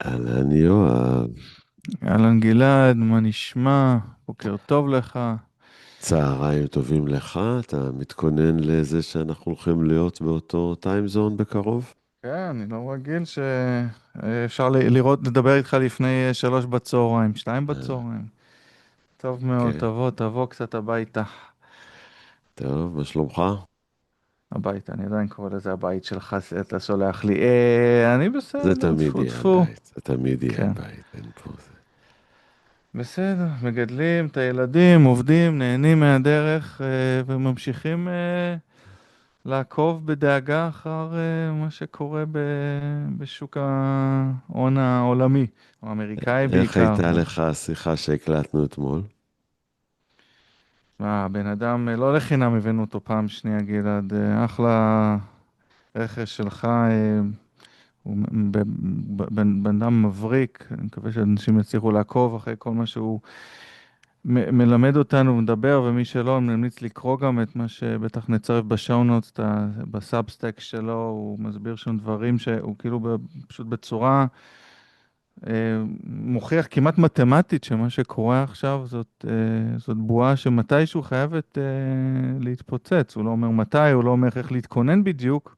אהלן יואב, אהלן גלעד, מה נשמע? בוקר טוב לך. צהריים טובים לך, אתה מתכונן לזה שאנחנו הולכים להיות באותו טיימזון בקרוב? כן, אני לא רגיל שאפשר לראות, לדבר איתך לפני 3 בצהריים, 2 בצהריים. טוב מאוד, כן, תבוא קצת הביתה. טוב, מה שלומך? הביתה, אני עדיין קורא לזה הבית שלך, אתה סולח לי. אני זה בסדר, תמיד טפו יהיה טפו. הבית, זה תמיד יהיה כן, הבית, אין פה זה. בסדר, מגדלים את הילדים, עובדים, נהנים מהדרך וממשיכים לעקוב בדאגה אחר מה שקורה בשוק ההון העולמי, או האמריקאי איך בעיקר. הייתה לך השיחה שהקלטנו אתמול? הבן אדם, לא לחינם הבאנו אותו פעם שנייה, גלעד, אחלה רכש שלך, הוא בן אדם מבריק, אני מקווה שאנשים יצליחו לעקוב אחרי כל מה שהוא מלמד אותנו, מדבר, ומי שלא, אני ממליץ לקרוא גם את מה שבטח נצרף בשאונוטס, בסאבסטק שלו, הוא מסביר שם דברים שהוא כאילו פשוט בצורה מוכיח כמעט מתמטית שמה שקורה עכשיו זאת בועה שמתישהו חייבת להתפוצץ. הוא לא אומר מתי, הוא לא אומר איך להתכונן בדיוק,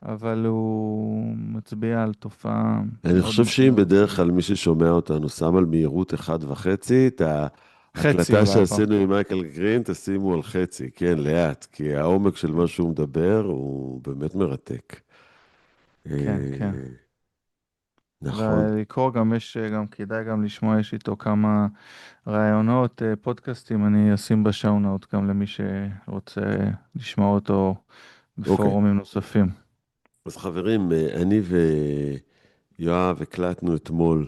אבל הוא מצביע על תופעה אני מאוד חושב שאם מחמירת. בדרך כלל מי ששומע אותנו שם על מהירות 1.5, את חצי ההקלטה אולי שעשינו הפעם. עם מייקל גרין תשימו על חצי, כן, לאט, כי העומק של מה שהוא מדבר הוא באמת מרתק. כן, כן. אה, נכון. ולקרוא גם יש, גם כדאי גם לשמוע, יש איתו כמה רעיונות, פודקאסטים, אני אשים בשאונאוט גם למי שרוצה לשמוע אותו אוקיי. בפורומים נוספים. אז חברים, אני ויואב הקלטנו אתמול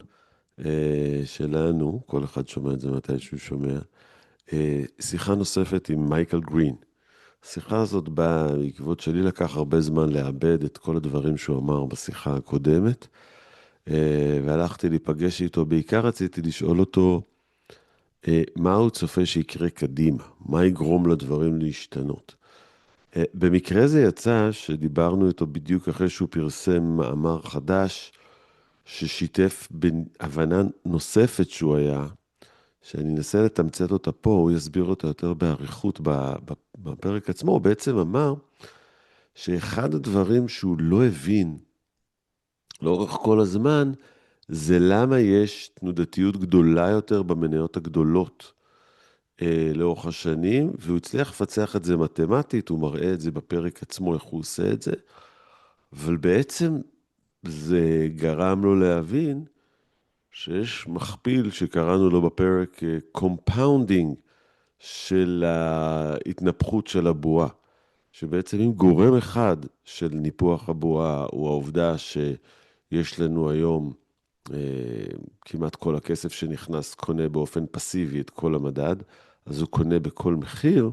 שלנו, כל אחד שומע את זה מתי שהוא שומע, שיחה נוספת עם מייקל גרין. השיחה הזאת באה בעקבות שלי לקח הרבה זמן לאבד את כל הדברים שהוא אמר בשיחה הקודמת, והלכתי להיפגש איתו. בעיקר רציתי לשאול אותו מה הוא צופה שיקרה קדימה, מה יגרום לדברים להשתנות. במקרה זה יצא שדיברנו איתו בדיוק אחרי שהוא פרסם מאמר חדש, ששיתף בהבנה נוספת שהוא היה, שאני אנסה לתמצת אותה פה, הוא יסביר אותה יותר באריכות בפרק עצמו. הוא בעצם אמר שאחד הדברים שהוא לא הבין לאורך כל הזמן, זה למה יש תנודתיות גדולה יותר במניות הגדולות לאורך השנים, והוא הצליח לפצח את זה מתמטית, הוא מראה את זה בפרק עצמו, איך הוא עושה את זה, אבל בעצם זה גרם לו להבין שיש מכפיל שקראנו לו בפרק קומפאונדינג של ההתנפחות של הבועה. שבעצם אם גורם אחד של ניפוח הבועה הוא העובדה שיש לנו היום כמעט כל הכסף שנכנס קונה באופן פסיבי את כל המדד, אז הוא קונה בכל מחיר,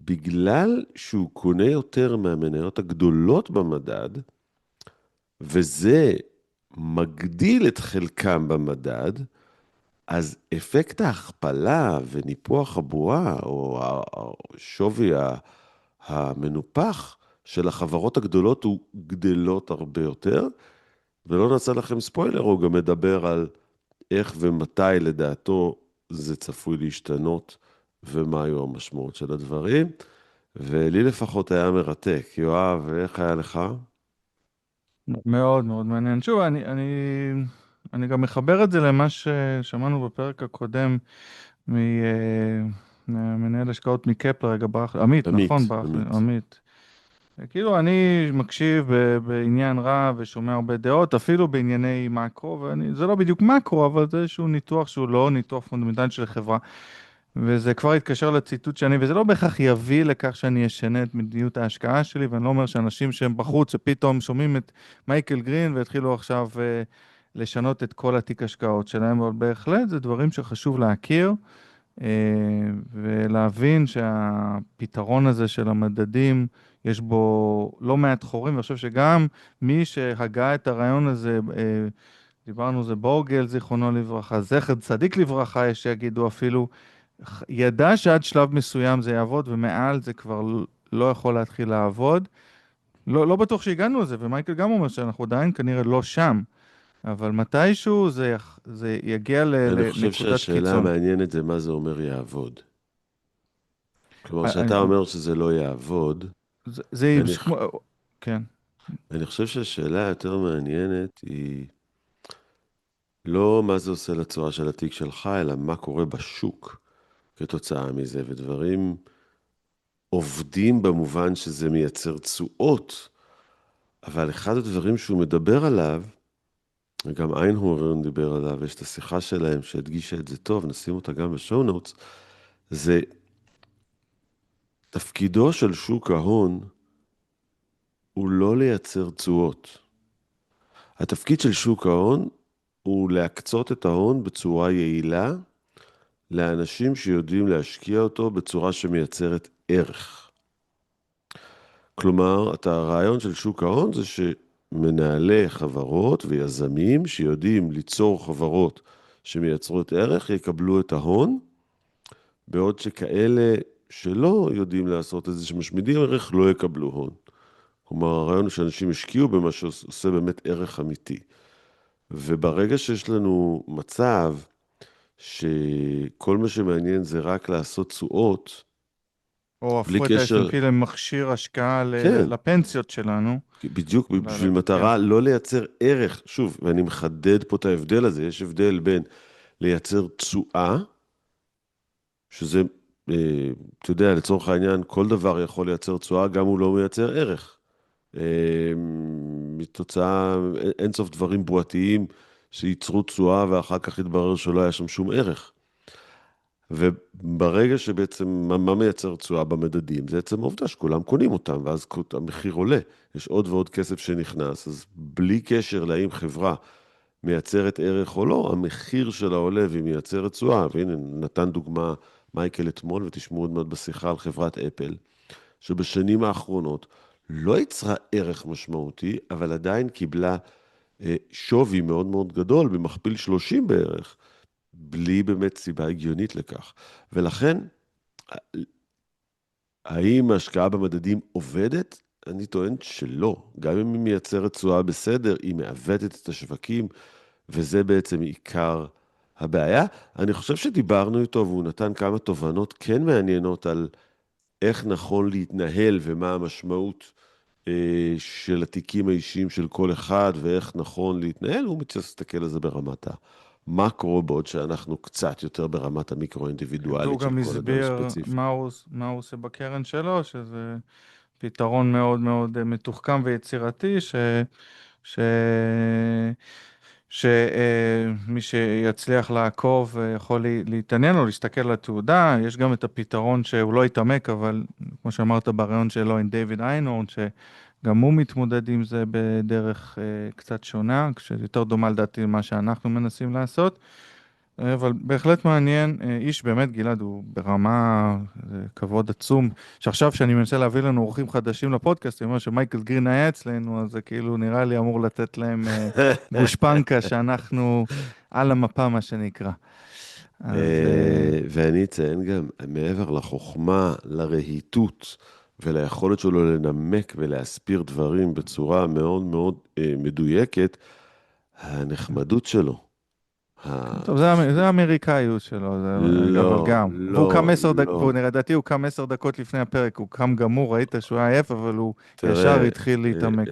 בגלל שהוא קונה יותר מהמניות הגדולות במדד, וזה מגדיל את חלקם במדד, אז אפקט ההכפלה וניפוח הבועה, או שווי המנופח של החברות הגדולות הוא גדלות הרבה יותר, ולא נעשה לכם ספוילר, הוא גם מדבר על איך ומתי לדעתו זה צפוי להשתנות, ומה היו המשמעות של הדברים, ולי לפחות היה מרתק. יואב, איך היה לך? מאוד מאוד מעניין. שוב, אני גם מחבר את זה למה ששמענו בפרק הקודם ממנהל השקעות מקפלר, רגע ברח, עמית, נכון, עמית, ברח לי, עמית. עמית. כאילו אני מקשיב בעניין רב ושומע הרבה דעות, אפילו בענייני מקרו, זה לא בדיוק מקרו, אבל זה איזשהו ניתוח שהוא לא ניתוח פונדמנטלי של חברה. וזה כבר התקשר לציטוט שאני, וזה לא בהכרח יביא לכך שאני אשנה את מדיניות ההשקעה שלי, ואני לא אומר שאנשים שהם בחוץ, שפתאום שומעים את מייקל גרין והתחילו עכשיו לשנות את כל התיק השקעות שלהם, אבל בהחלט זה דברים שחשוב להכיר, ולהבין שהפתרון הזה של המדדים, יש בו לא מעט חורים, ואני חושב שגם מי שהגה את הרעיון הזה, דיברנו, זה בורגל, זיכרונו לברכה, זכר צדיק לברכה, יש שיגידו אפילו, ידע שעד שלב מסוים זה יעבוד, ומעל זה כבר לא יכול להתחיל לעבוד. לא בטוח שהגענו לזה, ומייקל גם אומר שאנחנו עדיין כנראה לא שם, אבל מתישהו זה יגיע אני חושב לנקודת שהשאלה קיצון. המעניינת זה מה זה אומר יעבוד. כלומר, אני- כשאתה אומר שזה לא יעבוד, זה אני, כן. אני חושב שהשאלה היותר מעניינת היא לא מה זה עושה לצורה של התיק שלך, אלא מה קורה בשוק כתוצאה מזה, ודברים עובדים במובן שזה מייצר תשואות, אבל אחד הדברים שהוא מדבר עליו, וגם איינהורן דיבר עליו, יש את השיחה שלהם שהדגישה את זה טוב, נשים אותה גם בשואו נוטס, זה תפקידו של שוק ההון הוא לא לייצר תשואות. התפקיד של שוק ההון הוא להקצות את ההון בצורה יעילה לאנשים שיודעים להשקיע אותו בצורה שמייצרת ערך. כלומר, הרעיון של שוק ההון זה שמנהלי חברות ויזמים שיודעים ליצור חברות שמייצרות ערך יקבלו את ההון, בעוד שכאלה שלא יודעים לעשות את זה שמשמידים ערך לא יקבלו הון. כלומר, הרעיון הוא שאנשים השקיעו במה שעושה באמת ערך אמיתי. וברגע שיש לנו מצב שכל מה שמעניין זה רק לעשות תשואות, או בלי הפכו את קשר, ה-S&P למכשיר השקעה כן, לפנסיות שלנו. בדיוק בשביל כן, מטרה לא לייצר ערך. שוב, ואני מחדד פה את ההבדל הזה, יש הבדל בין לייצר תשואה, שזה, אתה יודע, לצורך העניין, כל דבר יכול לייצר תשואה, גם הוא לא מייצר ערך. מתוצאה, אין סוף דברים בועתיים שייצרו תשואה, ואחר כך התברר שלא היה שם שום ערך. וברגע שבעצם, מה מייצר תשואה במדדים? זה עצם העובדה שכולם קונים אותם, ואז המחיר עולה. יש עוד ועוד כסף שנכנס, אז בלי קשר להאם חברה מייצרת ערך או לא, המחיר שלה עולה והיא מייצרת תשואה. והנה, נתן דוגמה מייקל אתמול, ותשמעו עוד מעט בשיחה על חברת אפל, שבשנים האחרונות לא יצרה ערך משמעותי, אבל עדיין קיבלה שווי מאוד מאוד גדול, במכפיל 30 בערך, בלי באמת סיבה הגיונית לכך. ולכן, האם ההשקעה במדדים עובדת? אני טוען שלא. גם אם היא מייצרת תשואה בסדר, היא מעוותת את השווקים, וזה בעצם עיקר הבעיה. אני חושב שדיברנו איתו, והוא נתן כמה תובנות כן מעניינות על איך נכון להתנהל ומה המשמעות של התיקים האישיים של כל אחד, ואיך נכון להתנהל. הוא מצטער להסתכל על זה ברמת המקרו, בעוד שאנחנו קצת יותר ברמת והוא המיקרו-אינדיבידואלית של גם כל אדם הסביר ספציפי. מה הוא עושה בקרן שלו, שזה פתרון מאוד מאוד מתוחכם ויצירתי, ש... שמי שיצליח לעקוב יכול להתעניין או להסתכל על התעודה. יש גם את הפתרון שהוא לא יתעמק, אבל כמו שאמרת ברעיון שלו עם דיוויד איינהורן, שגם הוא מתמודד עם זה בדרך קצת שונה, כשיותר דומה לדעתי למה שאנחנו מנסים לעשות. אבל בהחלט מעניין, איש באמת, גלעד, הוא ברמה, זה כבוד עצום, שעכשיו שאני מנסה להביא לנו אורחים חדשים לפודקאסט, אני אומר שמייקל גרין היה אצלנו, אז זה כאילו נראה לי אמור לתת להם גושפנקה שאנחנו על המפה, מה שנקרא. אז ואני אציין גם, מעבר לחוכמה, לרהיטות וליכולת שלו לנמק ולהסביר דברים בצורה מאוד מאוד מדויקת, הנחמדות שלו. טוב, זה האמריקאיות שלו, אבל לא, גם. והוא קם לא, 10 דקות, לא. לדעתי הוא קם 10 דקות לפני הפרק, הוא קם גמור, ראית שהוא היה עייף, אבל הוא ישר תראה, התחיל להתעמק.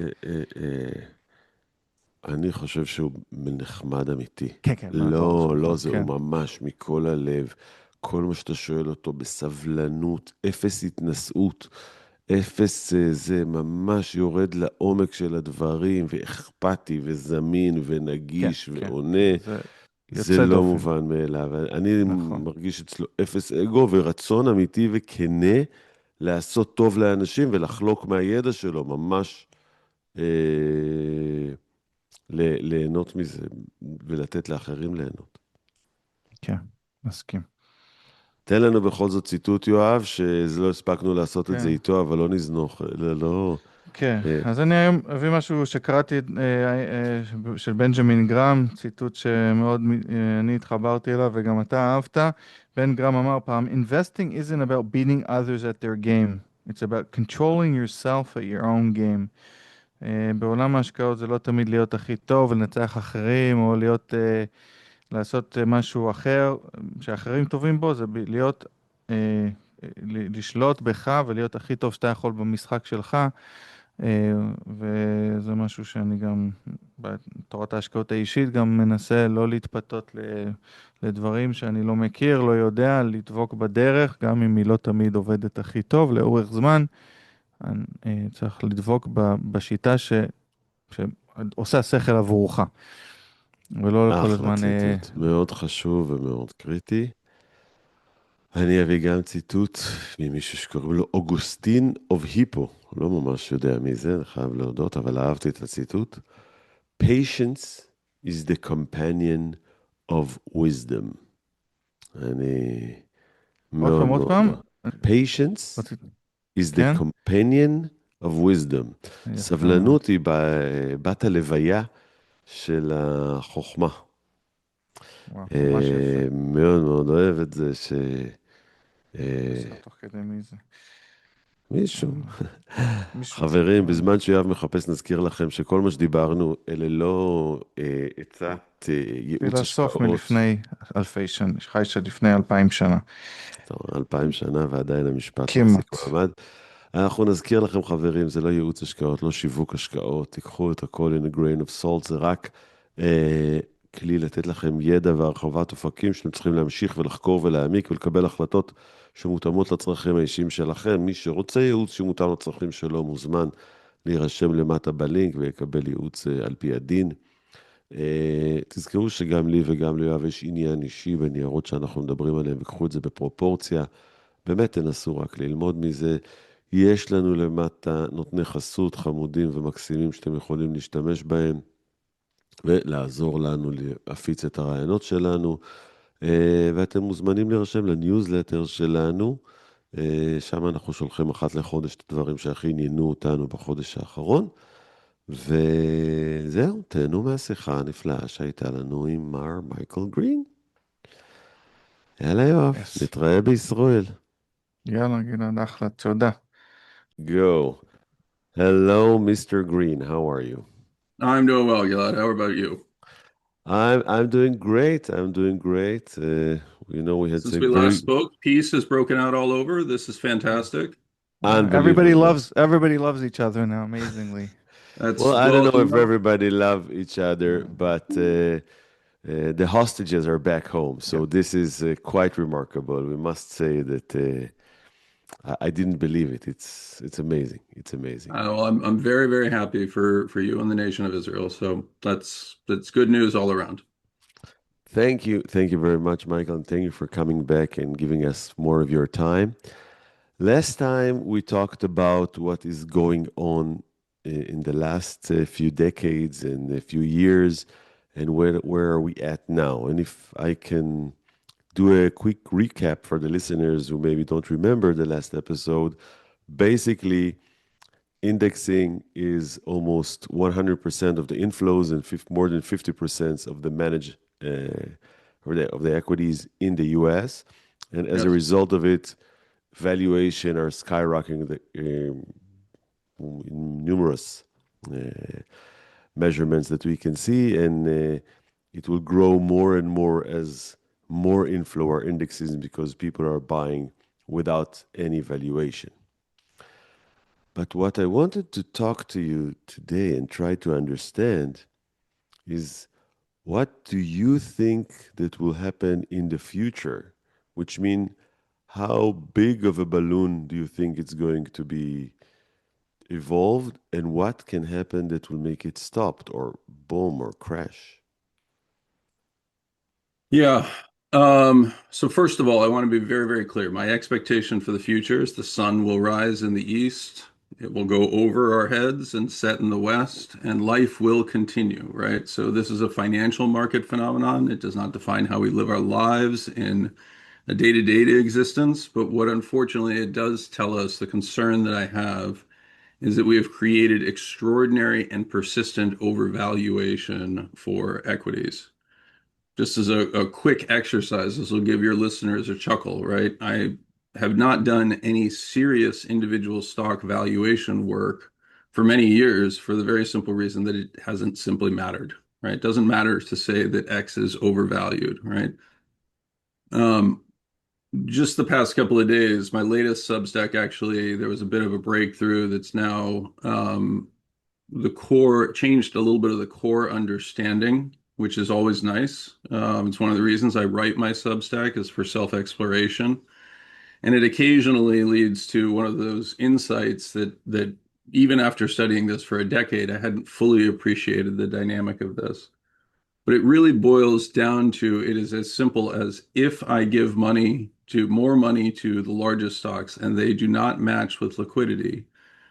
אני חושב שהוא נחמד אמיתי. כן, כן, ברור לא, לא, שנכון, זה הוא כן. ממש מכל הלב. כל מה שאתה שואל אותו בסבלנות, אפס התנשאות, אפס זה ממש יורד לעומק של הדברים, ואכפתי וזמין כן, ונגיש כן, ועונה. זה זה יוצא לא דופן, מובן מאליו. אני נכון. מרגיש אצלו אפס אגו ורצון אמיתי וכנה לעשות טוב לאנשים ולחלוק מהידע שלו, ממש ליהנות מזה ולתת לאחרים ליהנות. כן, מסכים. תן לנו בכל זאת ציטוט, יואב, שלא הספקנו לעשות את זה כן, איתו, אבל לא נזנוח, לא. כן. אה, אז אני היום אביא משהו שקראתי של בנג'מין גרם, ציטוט שמאוד אני התחברתי אליו וגם אתה אהבת. בן גרם אמר פעם, Investing isn't about beating others at their game. It's about controlling yourself at your own game. בעולם ההשקעות זה לא תמיד להיות הכי טוב ולנצח אחרים, או לעשות משהו אחר שאחרים טובים בו, זה להיות, לשלוט בך ולהיות הכי טוב שאתה יכול במשחק שלך. וזה משהו שאני גם, בתורת ההשקעות האישית, גם מנסה לא להתפתות לדברים שאני לא מכיר, לא יודע, לדבוק בדרך, גם אם היא לא תמיד עובדת הכי טוב, לאורך זמן. צריך לדבוק בשיטה שעושה השכל עבורך, ולא כל אחלה הזמן... ציטוט, מאוד חשוב ומאוד קריטי. אני אביא גם ציטוט ממישהו שקוראים לו אוגוסטין אוף היפו, לא ממש יודע מי זה, אני חייב להודות, אבל אהבתי את הציטוט. Patience is the companion of wisdom. אני מאוד עוד מאוד פעם, אוהב. Patience רציתי, is the כן? companion of wisdom. יפה מאוד. סבלנות היא בת הלוויה של החוכמה. וואו, ממש יפה. מאוד מאוד אוהב את זה חוזר תוך כדי מי זה. מישהו. מישהו. חברים, בזמן שיואב מחפש, נזכיר לכם שכל מה שדיברנו, אלה לא עצת ייעוץ פילוסוף השקעות. מלפני אלפי שנה, חי שלפני 2000 שנה. טוב, 2000 שנה ועדיין המשפט מחזיק כמעט. מעמד. אנחנו נזכיר לכם, חברים, זה לא ייעוץ השקעות, לא שיווק השקעות, תיקחו את הכל in a grain of salt, זה רק כלי לתת לכם ידע והרחבת אופקים שאתם צריכים להמשיך ולחקור ולהעמיק ולקבל החלטות שמותאמות לצרכים האישיים שלכם. מי שרוצה ייעוץ שמותאם לצרכים שלו מוזמן להירשם למטה בלינק ויקבל ייעוץ על פי הדין. תזכרו שגם לי וגם ליואב יש עניין אישי בניירות שאנחנו מדברים עליהם, וקחו את זה בפרופורציה. באמת תנסו רק ללמוד מזה. יש לנו למטה נותני חסות חמודים ומקסימים שאתם יכולים להשתמש בהם, ולעזור לנו להפיץ את הרעיונות שלנו, ואתם מוזמנים להירשם לניוזלטר שלנו, שם אנחנו שולחים אחת לחודש את הדברים שהכי עניינו אותנו בחודש האחרון, וזהו, תהנו מהשיחה הנפלאה שהייתה לנו עם מר מייקל גרין. יאללה יואב, יס. נתראה בישראל. יאללה, גלעד, אחלה, תודה. Go. Hello, Mr. Green. How are you? I'm doing well, Gilad. How about you? I'm doing great. I'm doing great. We had Since some we last very spoke, peace has broken out all over. This is fantastic. unbelievable. Everybody loves each other now, amazingly. Well, That's I don't well, know if everybody love each other, but the hostages are back home. So Yep. this is quite remarkable. We must say that I didn't believe it. It's amazing. It's amazing. well, I'm very very happy for you and the nation of Israel. So that's good news all around. Thank you. Thank you very much, Michael, and thank you for coming back and giving us more of your time. Last time we talked about what is going on in the last few decades and a few years, and where are we at now? And if I can do a quick recap for the listeners who maybe don't remember the last episode, basically indexing is almost 100% of the inflows and more than 50% of the managed of the equities in the US. And as a Yes. result of it, valuation are skyrocketing in numerous measurements that we can see, and it will grow more and more as more inflow are indexes because people are buying without any valuation. But what I wanted to talk to you today and try to understand is, what do you think that will happen in the future? Which means, how big of a balloon do you think it's going to be evolved, and what can happen that will make it stopped or boom or crash? Yeah. So first of all, I want to be very, very clear. My expectation for the future is the sun will rise in the east, it will go over our heads and set in the west, and life will continue, right? So this is a financial market phenomenon. It does not define how we live our lives in a day-to-day existence, but what unfortunately it does tell us, the concern that I have is that we have created extraordinary and persistent overvaluation for equities. Just as a quick exercise, this will give your listeners a chuckle, right? I have not done any serious individual stock valuation work for many years for the very simple reason that it hasn't simply mattered, right? It doesn't matter to say that X is overvalued, right? Just the past couple of days, my latest Substack, actually, there was a bit of a breakthrough that's now the core changed a little bit of the core understanding, which is always nice. It's one of the reasons I write my Substack is for self-exploration. And it occasionally leads to one of those insights that even after studying this for a decade, I hadn't fully appreciated the dynamic of this. But it really boils down to it is as simple as if I give more money to the largest stocks and they do not match with liquidity,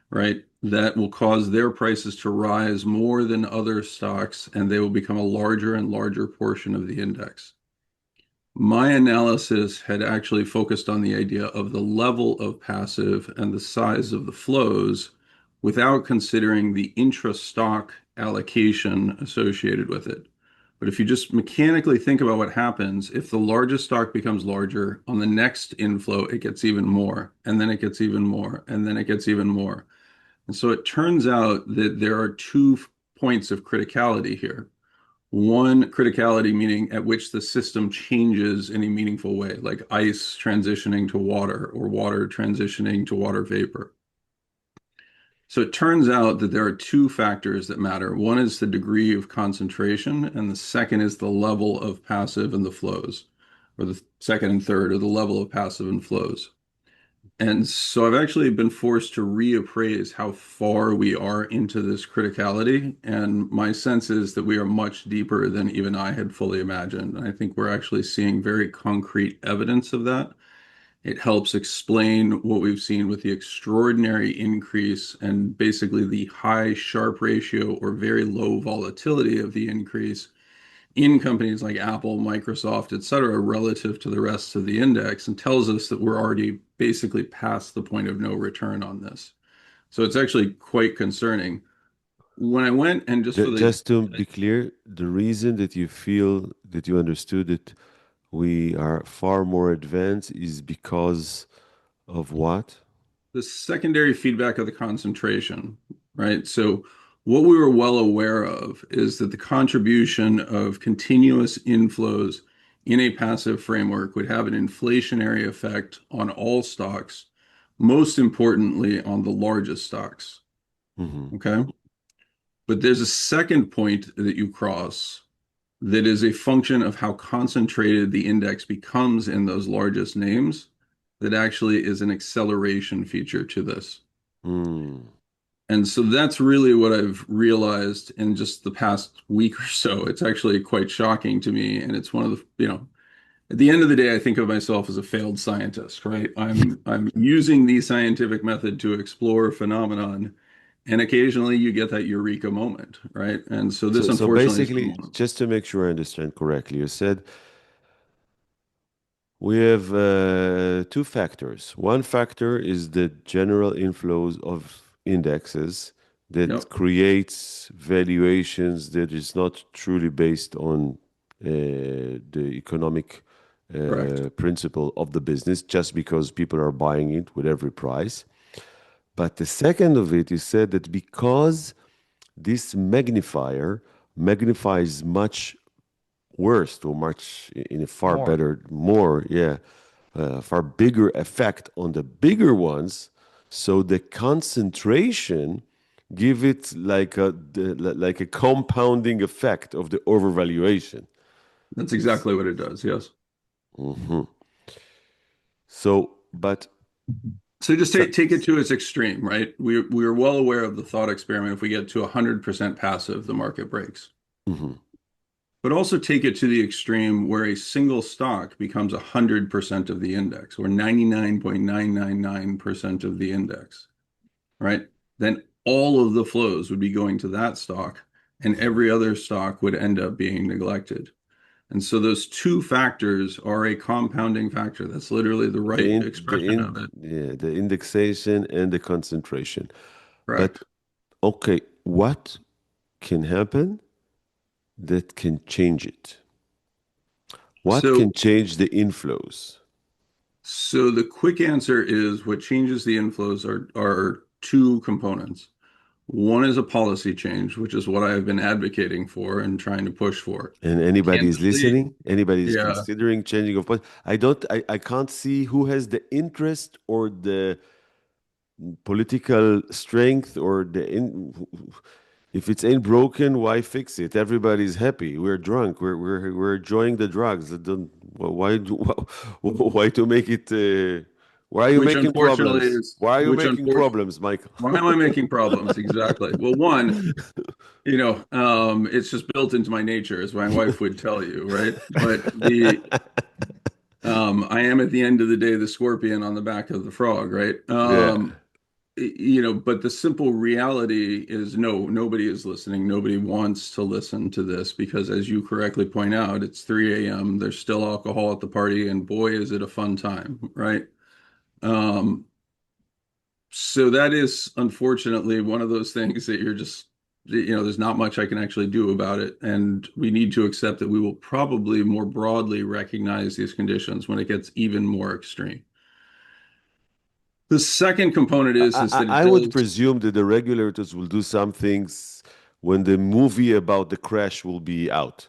right? That will cause their prices to rise more than other stocks and they will become a larger and larger portion of the index. My analysis had actually focused on the idea of the level of passive and the size of the flows without considering the intra-stock allocation associated with it. But if you just mechanically think about what happens, if the largest stock becomes larger, on the next inflow, it gets even more, and then it gets even more, and then it gets even more. And so it turns out that there are 2 points of criticality here. One, criticality meaning at which the system changes in a meaningful way, like ice transitioning to water or water transitioning to water vapor. So it turns out that there are 2 factors that matter. One is the degree of concentration, and the second is the level of passive and the flows, or the second and third are the level of passive and flows. And so I've actually been forced to reappraise how far we are into this criticality. And my sense is that we are much deeper than even I had fully imagined. And I think we're actually seeing very concrete evidence of that. It helps explain what we've seen with the extraordinary increase and basically the high Sharpe ratio or very low volatility of the increase in companies like Apple, Microsoft, et cetera, relative to the rest of the index, and tells us that we're already basically past the point of no return on this. So it's actually quite concerning. When I went and Just to be clear, the reason that you feel that you understood that we are far more advanced is because of what? the secondary feedback of the concentration, right? So what we were well aware of is that the contribution of continuous inflows in a passive framework would have an inflationary effect on all stocks, most importantly on the largest stocks. Mm-hmm. Okay. But there's a second point that you cross that is a function of how concentrated the index becomes in those largest names that actually is an acceleration feature to this. Mm. And so that's really what I've realized in just the past week or so. It's actually quite shocking to me. And it's one of the, at the end of the day, I think of myself as a failed scientist, right? I'm using the scientific method to explore phenomenon. And occasionally you get that eureka moment, right? And so this So unfortunately is basically, one. just to make sure I understand correctly, you said we have 2 factors. One factor is the general inflows of indexes that Yep, creates valuations that is not truly based on the economic correct. principle of the business, just because people are buying it with every price. But the second of it is said that because this magnifier magnifies much worse or much in a far More. better, more, yeah, far bigger effect on the bigger ones. So the concentration give it like a compounding effect of the overvaluation. That's exactly what it does. Yes. Mhm. So, but So just so, take it to its extreme, right? We are well aware of the thought experiment. If we get to 100% passive, the market breaks. mhm. But also take it to the extreme where a single stock becomes 100% of the index or 99.999% of the index, right? Then all of the flows would be going to that stock and every other stock would end up being neglected. And so those 2 factors are a compounding factor. That's literally the the right in, the expression of in it. yeah, the indexation and the concentration. But Correct. okay, what can happen that can change it? What So can change the inflows? the quick answer is what changes the inflows are 2 components. One is a policy change, which is what I have been advocating for and trying to push for. And anybody is Candidly, listening? Anybody is yeah, considering changing of policy? I can't see who has the interest or the political strength or if it's ain't broken, why fix it? Everybody's happy. We're drunk. We're enjoying the drugs. Don't, why to make it? Why are you which making unfortunately problems? is, Why are you which making unfortunately, problems, Michael? why am I making problems? Exactly. Well, one, it's just built into my nature, as my wife would tell you, right? But I am at the end of the day the scorpion on the back of the frog, right? Yeah, But the simple reality is no, nobody is listening. Nobody wants to listen to this because, as you correctly point out, it's 3 a.m. There's still alcohol at the party, and boy, is it a fun time, right? Um, so that is unfortunately one of those things that you're just, there's not much I can actually do about it. And we need to accept that we will probably more broadly recognize these conditions when it gets even more extreme. The second component is that it I would does. presume that the regulators will do some things when the movie about the crash will be out.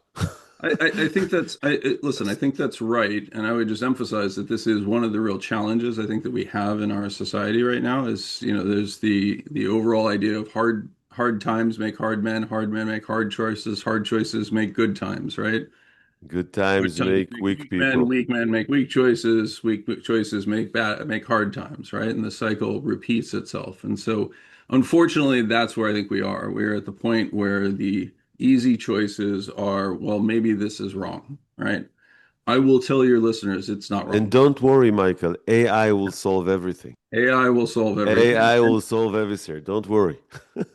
I think listen, I think that's right. And I would just emphasize that this is one of the real challenges I think that we have in our society right now is, there's the overall idea of hard times make hard men make hard choices make good times, right? Good Good times times make make weak people. weak men make weak choices make hard times, right? And the cycle repeats itself. And so, unfortunately, that's where I think we are. We're at the point where the easy choices are, well, maybe this is wrong, right? I will tell your listeners it's not And wrong. don't worry, Michael. AI will solve everything. AI will solve everything. AI will solve everything. Don't worry.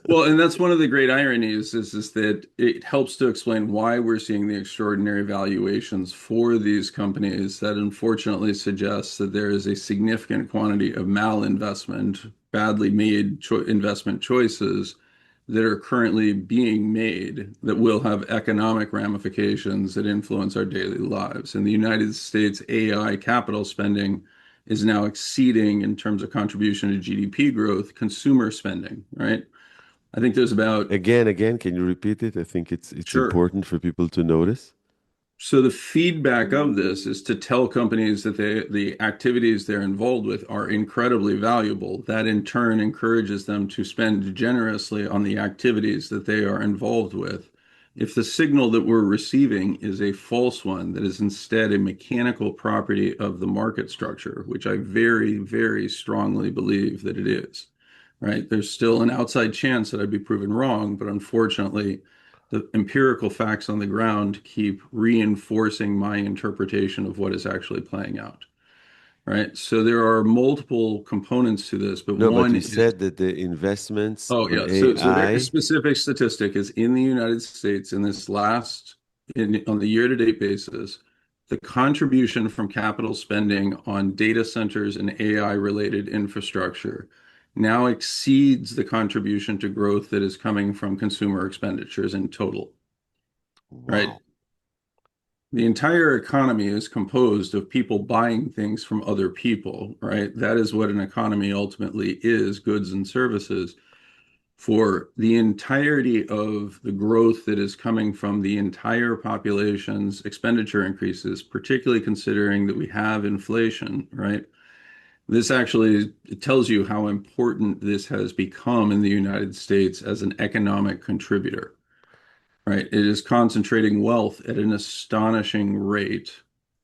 Well, and that's one of the great ironies is that it helps to explain why we're seeing the extraordinary valuations for these companies that unfortunately suggests that there is a significant quantity of malinvestment, badly made investment choices that are currently being made that will have economic ramifications that influence our daily lives. In the United States, AI capital spending is now exceeding, in terms of contribution to GDP growth, consumer spending, right? I think there's about, Again, can you repeat it? I think it's sure. important for people to notice. So the feedback of this is to tell companies that the activities they're involved with are incredibly valuable. That in turn encourages them to spend generously on the activities that they are involved with. If the signal that we're receiving is a false one, that is instead a mechanical property of the market structure, which I very, very strongly believe that it is, right? There's still an outside chance that I'd be proven wrong, but unfortunately, the empirical facts on the ground keep reinforcing my interpretation of what is actually playing out, right? So there are multiple components to this, but No, but one you is, said that the investments oh on yeah, so their AI, specific statistic is in the United States in this on the year-to-date basis, the contribution from capital spending on data centers and AI related infrastructure now exceeds the contribution to growth that is coming from consumer expenditures in total, right? wow. The entire economy is composed of people buying things from other people, right? That is what an economy ultimately is, goods and services. For the entirety of the growth that is coming from the entire population's expenditure increases, particularly considering that we have inflation, right? This actually tells you how important this has become in the United States as an economic contributor, right? It is concentrating wealth at an astonishing rate.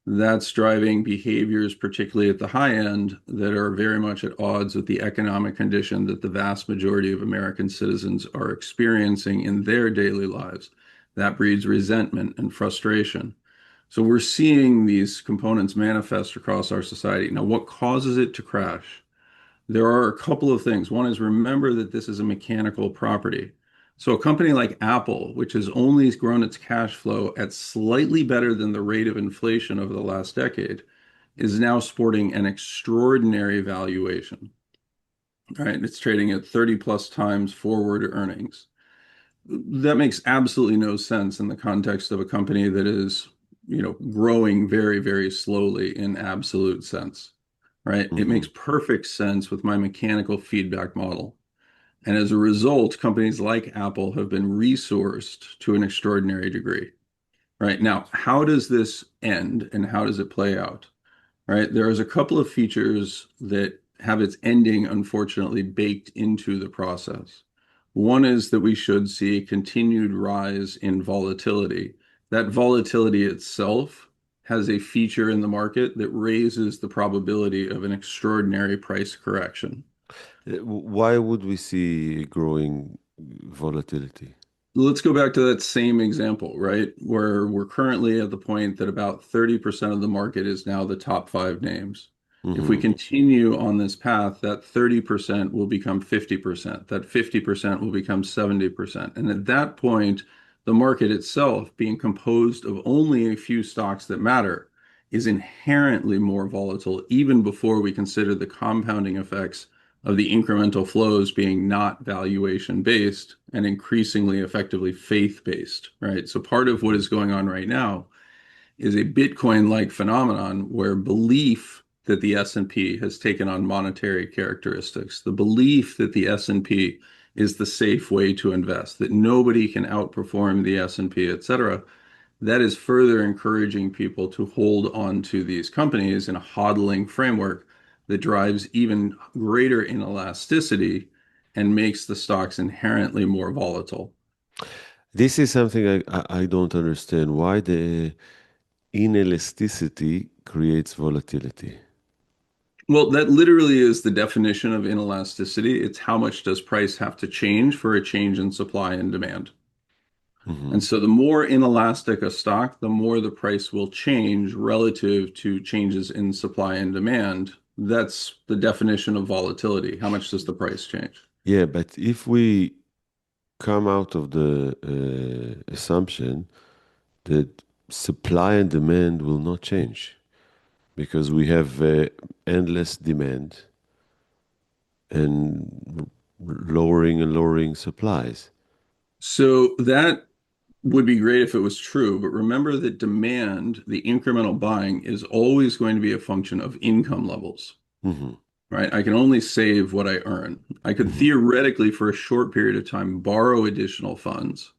That's driving behaviors, particularly at the high end, that are very much at odds with the economic condition that the vast majority of American citizens are experiencing in their daily lives. That breeds resentment and frustration. So we're seeing these components manifest across our society. Now, what causes it to crash? There are a couple of things. One is remember that this is a mechanical property. So a company like Apple, which has only grown its cash flow at slightly better than the rate of inflation over the last decade, is now sporting an extraordinary valuation. Right? It's trading at 30 plus times forward earnings. That makes absolutely no sense in the context of a company that is, growing very, very slowly in absolute sense, right? It Hmm. makes perfect sense with my mechanical feedback model. And as a result, companies like Apple have been resourced to an extraordinary degree. Right now, how does this end and how does it play out? Right, there's a couple of features that have its ending, unfortunately, baked into the process. One is that we should see a continued rise in volatility. That volatility itself has a feature in the market that raises the probability of an extraordinary price correction. Why would we see growing volatility? Let's go back to that same example, right? Where we're currently at the point that about 30% of the market is now the top 5 names. If we Mm-hmm. continue on this path, that 30% will become 50%, that 50% will become 70%. And at that point, the market itself, being composed of only a few stocks that matter, is inherently more volatile, even before we consider the compounding effects of the incremental flows being not valuation based and increasingly effectively faith based, right? So part of what is going on right now is a Bitcoin-like phenomenon where belief that the S&P has taken on monetary characteristics, the belief that the S&P is the safe way to invest, that nobody can outperform the S&P, et cetera, that is further encouraging people to hold on to these companies in a hodling framework that drives even greater inelasticity and makes the stocks inherently more volatile. This is something I don't understand. Why the inelasticity creates volatility? Well, that literally is the definition of inelasticity. It's how much does price have to change for a change in supply and demand. Mm-hmm. And so the more inelastic a stock, the more the price will change relative to changes in supply and demand. That's the definition of volatility. How much does the price change? Yeah, but if we come out of the assumption that supply and demand will not change because we have endless demand and lowering and lowering supplies. So that would be great if it was true, but remember that demand, the incremental buying, is always going to be a function of income levels, Mm-hmm. right? I can only save what I earn. I could Mm-hmm. theoretically, for a short period of time, borrow additional funds,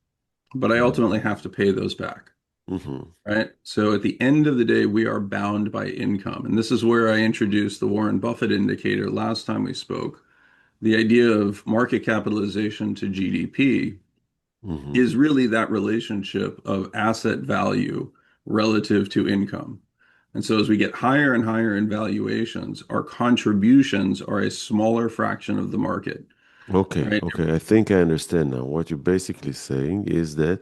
but I Mm-hmm. ultimately have to pay those back, Mm-hmm. right? So at the end of the day, we are bound by income. And this is where I introduced the Warren Buffett indicator last time we spoke. The idea of market capitalization to GDP Mm-hmm. is really that relationship of asset value relative to income. And so as we get higher and higher in valuations, our contributions are a smaller fraction of the market, Okay, right? okay. I think I understand now. What you're basically saying is that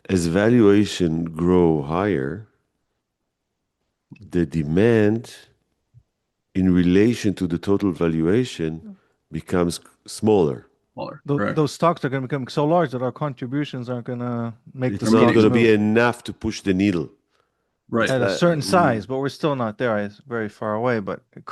as valuation grow higher, the demand in relation to the total valuation becomes smaller. Smaller, correct. Those stocks are going to become so large that our contributions aren't going to make the It's not stocks going to be move enough to push the needle. Right. at a certain size, but we're still not there. It's very far away, but it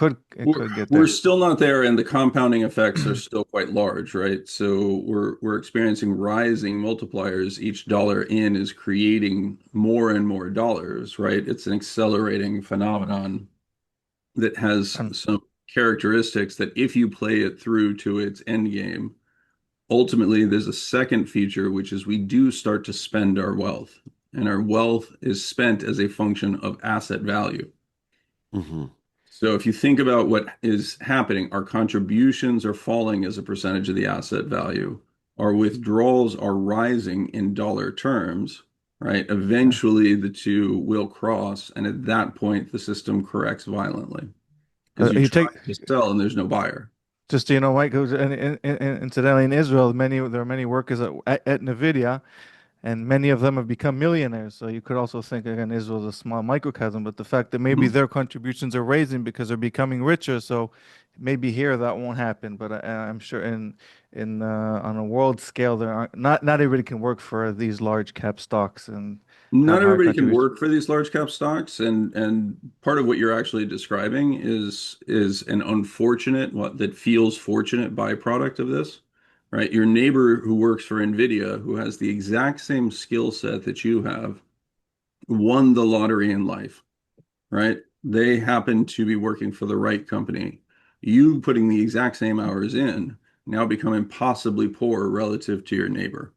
We're, could get we're there. still not there, and the compounding effects are still quite large, right? So we're experiencing rising multipliers. Each dollar in is creating more and more dollars, right? It's an accelerating phenomenon that has And some characteristics that if you play it through to its end game, ultimately there's a second feature, which is we do start to spend our wealth, and our wealth is spent as a function of asset value. Mm-hmm. So if you think about what is happening, our contributions are falling as a percentage of the asset value. Our withdrawals are rising in dollar terms, right? Eventually the two will cross, and at that point the system corrects violently because you you try take to sell and there's no buyer. just so you know, Mike, incidentally in Israel, there are many workers at Nvidia, and many of them have become millionaires. So you could also think again, Israel is a small microcosm, but the fact that maybe Mhm. their contributions are raising because they're becoming richer. So maybe here that won't happen, but I'm sure in on a world scale, there aren't not everybody can work for these large cap stocks and have Not higher everybody can contributions. work for these large cap stocks, and part of what you're actually describing is an unfortunate, what that feels fortunate byproduct of this, right? Your neighbor who works for Nvidia, who has the exact same skill set that you have, won the lottery in life, right? They happen to be working for the right company. you putting the exact same hours in now become impossibly poor relative to your neighbor,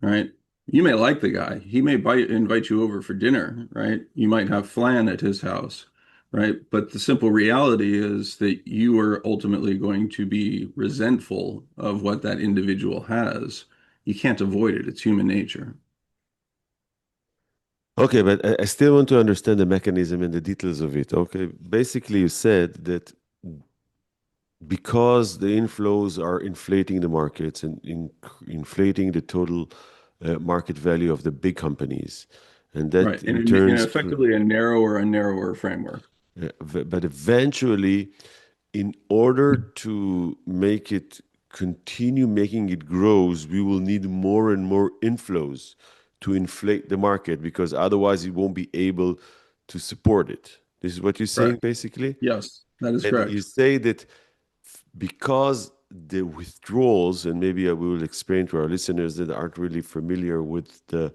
right? You may like the guy. He may invite you over for dinner, right? You might have flan at his house, right? But the simple reality is that you are ultimately going to be resentful of what that individual has. You can't avoid it. It's human nature. Okay, but I still want to understand the mechanism and the details of it. Okay, basically, you said that because the inflows are inflating the markets and inflating the total market value of the big companies, and Right. that And in turn, effectively a narrower framework. but eventually, in order to make it continue making it grows, we will need more and more inflows to inflate the market because otherwise it won't be able to support it. This is what you're saying, Correct. basically? Yes, that is And you correct. say that because the withdrawals, and maybe I will explain to our listeners that aren't really familiar with the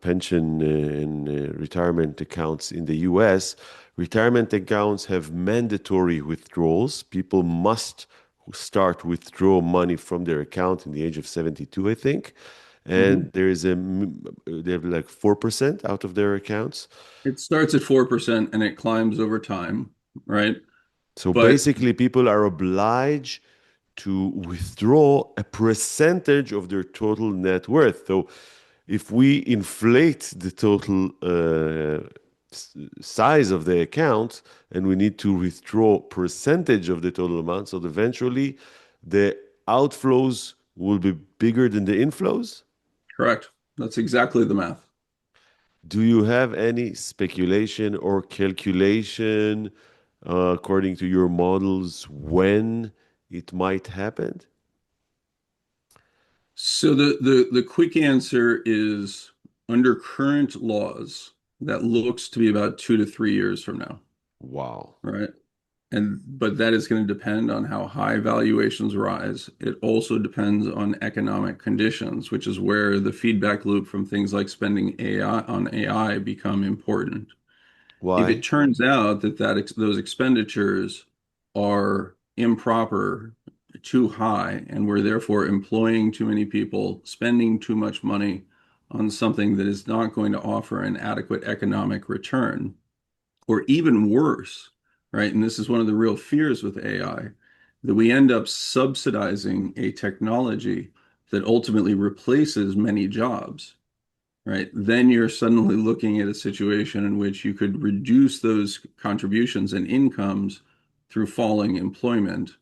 pension and retirement accounts in the US, retirement accounts have mandatory withdrawals. People must start withdraw money from their account in the age of 72, I think. Mhm. And they have like 4% out of their accounts. It starts at 4% and it climbs over time, right? So But basically, people are obliged to withdraw a percentage of their total net worth. So if we inflate the total size of the account and we need to withdraw percentage of the total amount, so eventually the outflows will be bigger than the inflows. correct. That's exactly the math. Do you have any speculation or calculation according to your models when it might happen? So the quick answer is under current laws, that looks to be about 2 to 3 years from now, Wow. right? But that is going to depend on how high valuations rise. It also depends on economic conditions, which is where the feedback loop from things like spending AI become important. If it Why? turns out that those expenditures are improper, too high, and we're therefore employing too many people, spending too much money on something that is not going to offer an adequate economic return, or even worse, right? And this is one of the real fears with AI, that we end up subsidizing a technology that ultimately replaces many jobs, right? Then you're suddenly looking at a situation in which you could reduce those contributions and incomes through falling employment,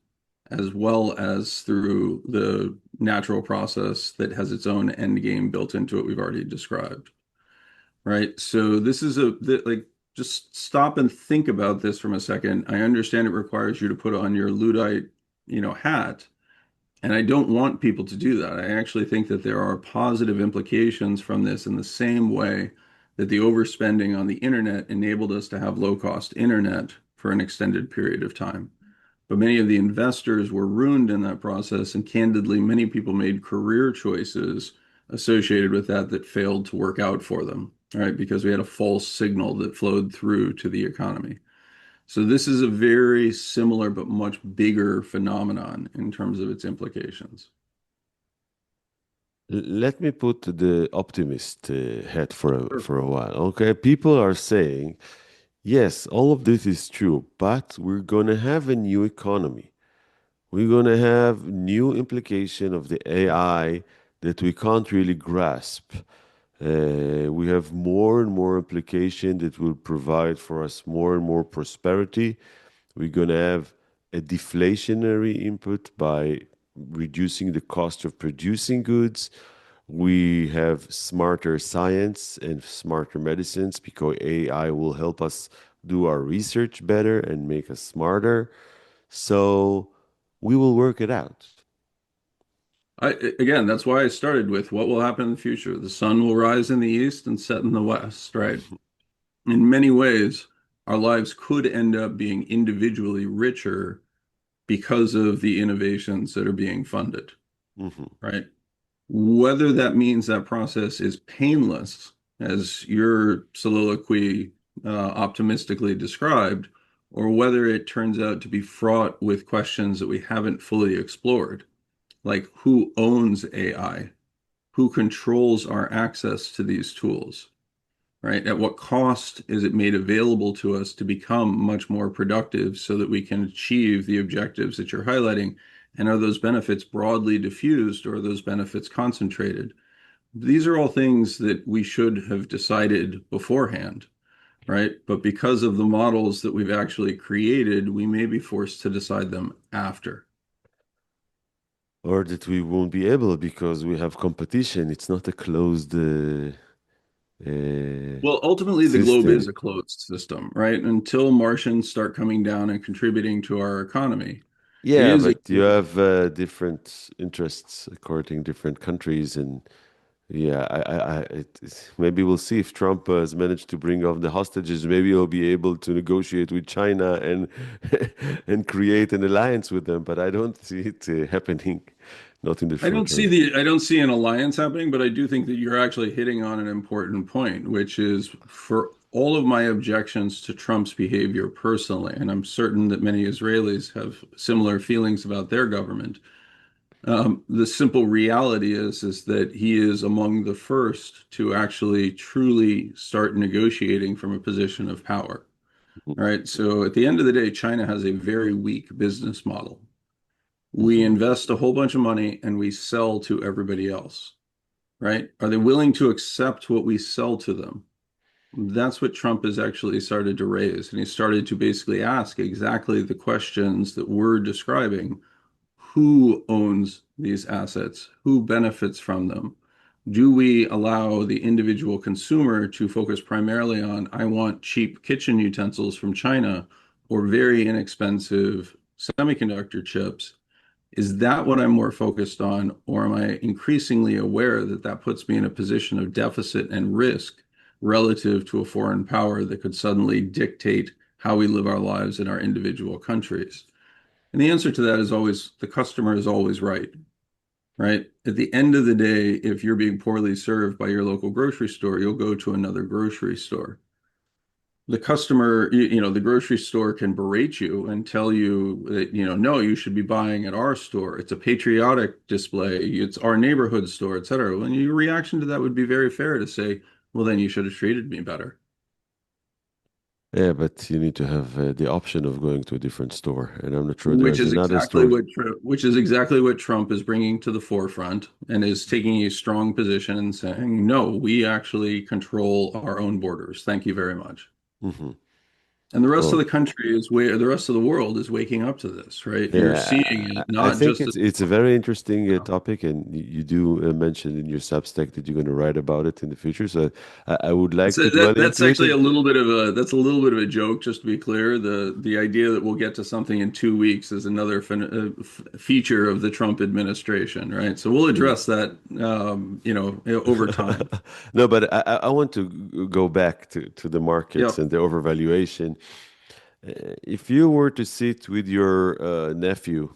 as well as through the natural process that has its own end game built into it we've already described, right? So this is like, just stop and think about this from a second. I understand it requires you to put on your Luddite, hat, and I don't want people to do that. I actually think that there are positive implications from this in the same way that the overspending on the internet enabled us to have low-cost internet for an extended period of time. But many of the investors were ruined in that process, and candidly, many people made career choices associated with that failed to work out for them, right? Because we had a false signal that flowed through to the economy. So this is a very similar but much bigger phenomenon in terms of its implications. Let me put the optimist hat for Sure. for a while. Okay, people are saying, yes, all of this is true, but we're going to have a new economy. We're going to have new implication of the AI that we can't really grasp. We have more and more application that will provide for us more and more prosperity. We're going to have a deflationary input by reducing the cost of producing goods. We have smarter science and smarter medicines because AI will help us do our research better and make us smarter. So we will work it out. Again, that's why I started with what will happen in the future. The sun will rise in the east and set in the west, right? In many ways, our lives could end up being individually richer because of the innovations that are being funded, Mhm. right? Whether that means that process is painless, as your soliloquy optimistically described, or whether it turns out to be fraught with questions that we haven't fully explored, like who owns AI, who controls our access to these tools, right? At what cost is it made available to us to become much more productive so that we can achieve the objectives that you're highlighting? And are those benefits broadly diffused, or are those benefits concentrated? These are all things that we should have decided beforehand, right? But because of the models that we've actually created, we may be forced to decide them after. Or that we won't be able because we have competition. It's not a closed Well, ultimately, the globe is system. a closed system, right? Until Martians start coming down and contributing to our economy, it Yeah, is a but you have different interests according different countries, and yeah, maybe we'll see if Trump has managed to bring off the hostages. Maybe he'll be able to negotiate with China and and create an alliance with them. But I don't see it happening, not in the short term. I don't see an alliance happening, but I do think that you're actually hitting on an important point, which is for all of my objections to Trump's behavior personally, and I'm certain that many Israelis have similar feelings about their government. The simple reality is that he is among the first to actually truly start negotiating from a position of power. Right. So at the end of the day, China has a very weak business model. We Mhm. invest a whole bunch of money and we sell to everybody else, right? Are they willing to accept what we sell to them? That's what Trump has actually started to raise. And he started to basically ask exactly the questions that we're describing. Who owns these assets? Who benefits from them? Do we allow the individual consumer to focus primarily on, I want cheap kitchen utensils from China or very inexpensive semiconductor chips? Is that what I'm more focused on? Or am I increasingly aware that that puts me in a position of deficit and risk relative to a foreign power that could suddenly dictate how we live our lives in our individual countries? And the answer to that is always the customer is always right, right? At the end of the day, if you're being poorly served by your local grocery store, you'll go to another grocery store. The customer, the grocery store can berate you and tell you that, no, you should be buying at our store. It's a patriotic display. It's our neighborhood store, et cetera. And your reaction to that would be very fair to say, well, then you should have treated me better. Yeah, but you need to have the option of going to a different store, and I'm not sure there's another store. Which is exactly what Trump is bringing to the forefront and is taking a strong position and saying, no, we actually control our own borders. Thank you very much. Hmm. And the rest of Well, the country is where the rest of the world is waking up to this, right? You're seeing yeah, it I not think just as, it's a very interesting topic, and you do mention in your Substack that you're going to write about it in the future. So I would like to dwell that's into it. actually a little bit of a joke, just to be clear. The idea that we'll get to something in 2 weeks is another feature of the Trump administration, right? So we'll Mm. address that, over time. No, but I want to go back to the markets Yep. and the overvaluation. If you were to sit with your nephew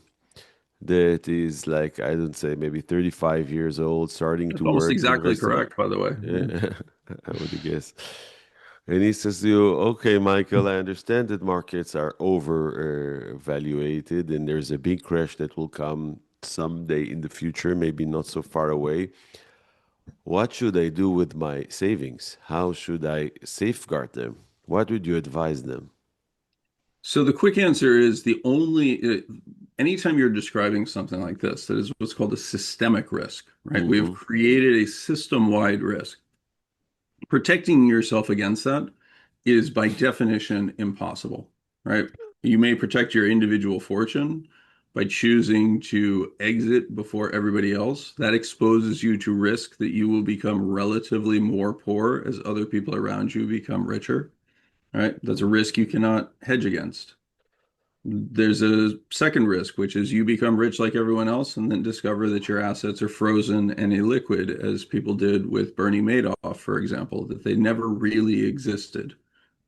that is like, I don't say, maybe 35 years old, starting That's to almost work, exactly investing. correct, by the way. Yeah, I would guess. And he says to you, okay, Michael, I understand that markets are over valuated and there's a big crash that will come someday in the future, maybe not so far away. What should I do with my savings? How should I safeguard them? What would you advise them? So the quick answer is anytime you're describing something like this, that is what's called a systemic risk, right? We have Hmm. created a system-wide risk. Protecting yourself against that is by definition impossible, right? You may protect your individual fortune by choosing to exit before everybody else. That exposes you to risk that you will become relatively more poor as other people around you become richer, right? That's a risk you cannot hedge against. There's a second risk, which is you become rich like everyone else and then discover that your assets are frozen and illiquid, as people did with Bernie Madoff, for example, that they never really existed,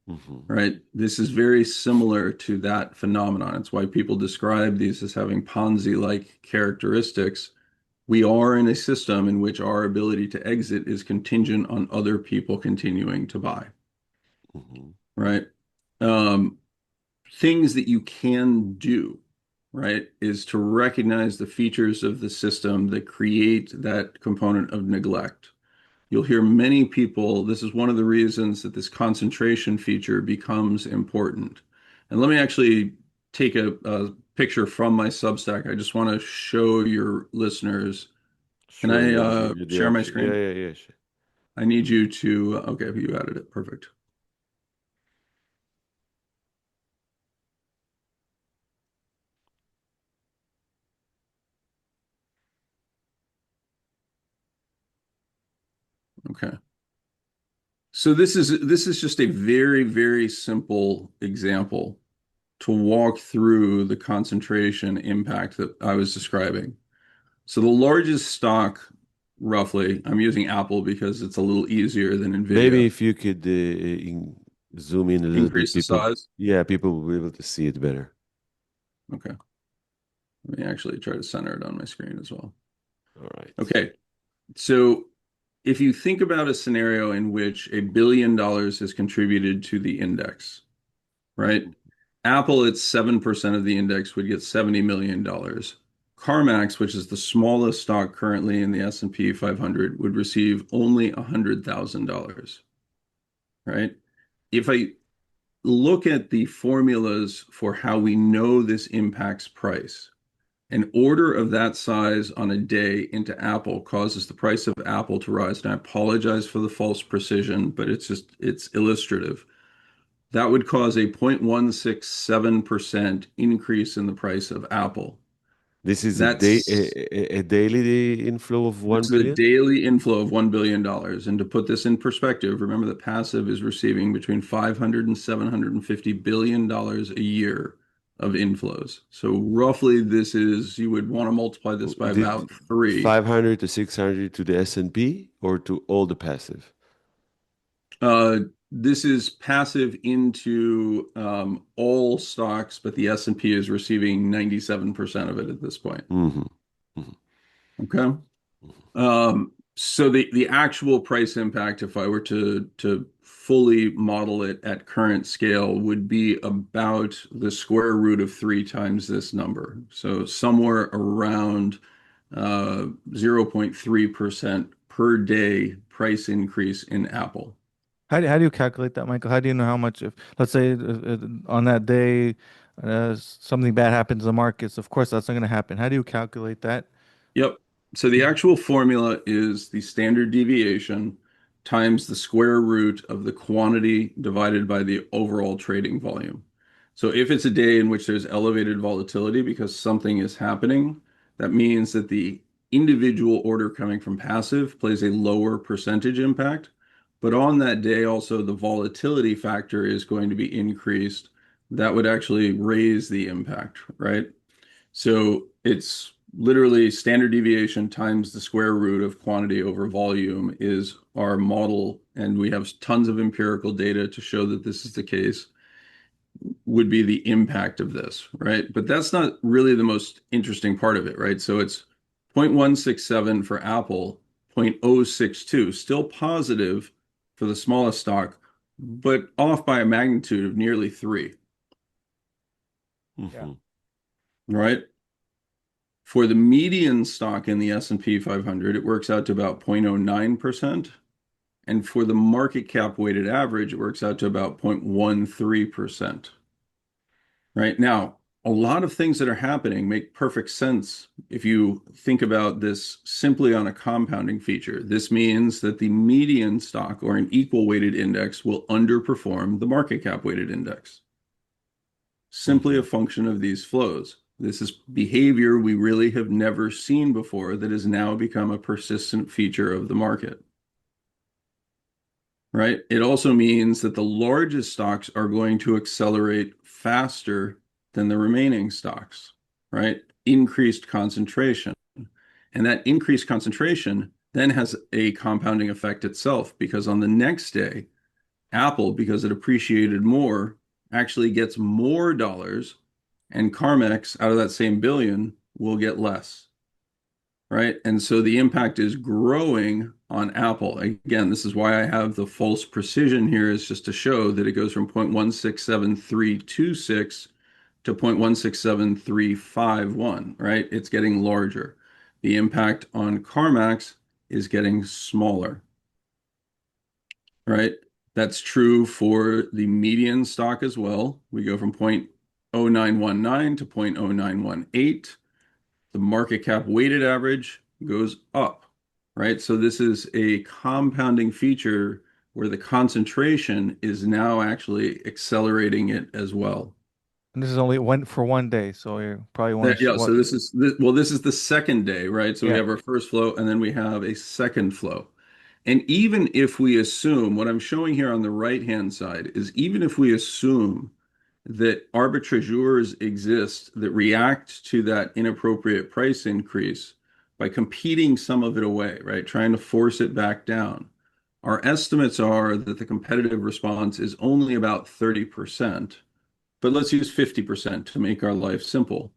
Hmm. right? This is very similar to that phenomenon. It's why people describe these as having Ponzi-like characteristics. We are in a system in which our ability to exit is contingent on other people continuing to buy, Hmm. right? Um, things that you can do, right, is to recognize the features of the system that create that component of neglect. You'll hear many people, this is one of the reasons that this concentration feature becomes important. And let me actually take a picture from my Substack. I just want to show your listeners. Can Sure, I yeah, I'll give you the share my option. Yeah, screen? yeah, yeah, sure. I need you to, okay, you added it. Perfect. Okay. So this is just a very, very simple example to walk through the concentration impact that I was describing. So the largest stock, roughly, I'm using Apple because it's a little easier than Maybe Nvidia. if you could zoom in a little bit, Increase the people, size. yeah, people will be able to see it better. Okay. Let me actually try to center it on my screen as well. All right. Okay. So if you think about a scenario in which $1 billion has contributed to the index, right? Apple, at 7% of the index, would get $70 million. CarMax, which is the smallest stock currently in the S&P 500, would receive only $100,000, right? If I look at the formulas for how we know this impacts price, an order of that size on a day into Apple causes the price of Apple to rise. And I apologize for the false precision, but it's illustrative. That would cause a 0.167% increase in the price of Apple. This is That's a daily inflow of this 1 is a billion? daily inflow of $1 billion. And to put this in perspective, remember that passive is receiving between 500 and 750 billion dollars a year of inflows. So roughly this is, you would want to multiply this by about 3. 500 to 600 to the S&P or to all the passive? Uh, this is passive into all stocks, but the S&P is receiving 97% of it at this point. Mm-hmm. Mm-hmm. Okay. So the actual price impact, if I were to fully model it at current scale, would be about the square root of 3 times this number. So somewhere around 0.3% per day price increase in Apple. How do you calculate that, Michael? How do you know how much, if let's say on that day something bad happens in the markets, of course that's not going to happen. How do you calculate that? Yep. So the actual formula is the standard deviation times the square root of the quantity divided by the overall trading volume. So if it's a day in which there's elevated volatility because something is happening, that means that the individual order coming from passive plays a lower percentage impact. But on that day, also the volatility factor is going to be increased. That would actually raise the impact, right? So it's literally standard deviation times the square root of quantity over volume is our model, and we have tons of empirical data to show that this is the case, would be the impact of this, right? But that's not really the most interesting part of it, right? So it's 0.167 for Apple, 0.062, still positive for the smallest stock, but off by a magnitude of nearly 3, Mm-hmm. right? For the median stock in the S&P 500, it works out to about 0.09%. And for the market cap weighted average, it works out to about 0.13%. Right now, a lot of things that are happening make perfect sense if you think about this simply on a compounding feature. This means that the median stock or an equal weighted index will underperform the market cap weighted index. Simply Mm-hmm. a function of these flows. This is behavior we really have never seen before that has now become a persistent feature of the market. Right? It also means that the largest stocks are going to accelerate faster than the remaining stocks, right? Increased concentration. And that increased concentration then has a compounding effect itself because on the next day, Apple, because it appreciated more, actually gets more dollars, and CarMax, out of that same billion, will get less. right? And so the impact is growing on Apple. Again, this is why I have the false precision here, is just to show that it goes from 0.167326 to 0.167351, right? It's getting larger. The impact on CarMax is getting smaller, right? That's true for the median stock as well. We go from 0.0919 to 0.0918. The market cap weighted average goes up, right? So this is a compounding feature where the concentration is now actually accelerating it as well. And this is only for 1 day, so you probably want to Yeah, what? so this is this is the second day, right? So we Yeah. have our first flow and then we have a second flow. And even if we assume, what I'm showing here on the right-hand side is, even if we assume that arbitrageurs exist that react to that inappropriate price increase by competing some of it away, right? Trying to force it back down. Our estimates are that the competitive response is only about 30%, but let's use 50% to make our life simple.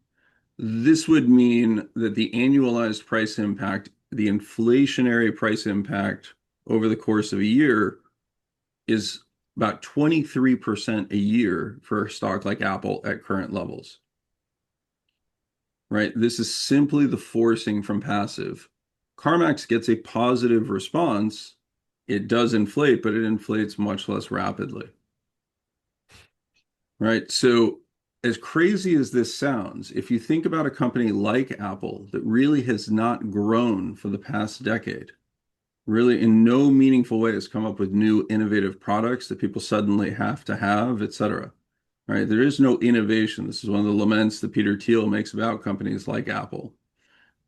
This would mean that the annualized price impact, the inflationary price impact over the course of a year, is about 23% a year for a stock like Apple at current levels, right? This is simply the forcing from passive. CarMax gets a positive response. It does inflate, but it inflates much less rapidly, right? So as crazy as this sounds, if you think about a company like Apple that really has not grown for the past decade, really in no meaningful way has come up with new innovative products that people suddenly have to have, et cetera, right? There is no innovation. This is one of the laments that Peter Thiel makes about companies like Apple.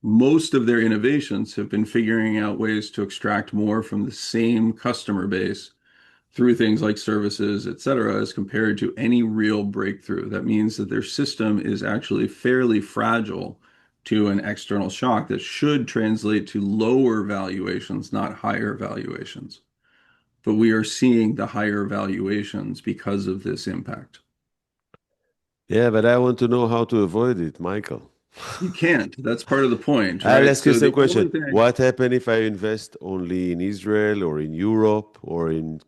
Most of their innovations have been figuring out ways to extract more from the same customer base through things like services, et cetera, as compared to any real breakthrough. That means that their system is actually fairly fragile to an external shock that should translate to lower valuations, not higher valuations. But we are seeing the higher valuations because of this impact. Yeah, but I want to know how to avoid it, Michael. You can't. That's part of the point, I'll right? ask you So some the only question. thing, What happens if I invest only in Israel or in Europe or in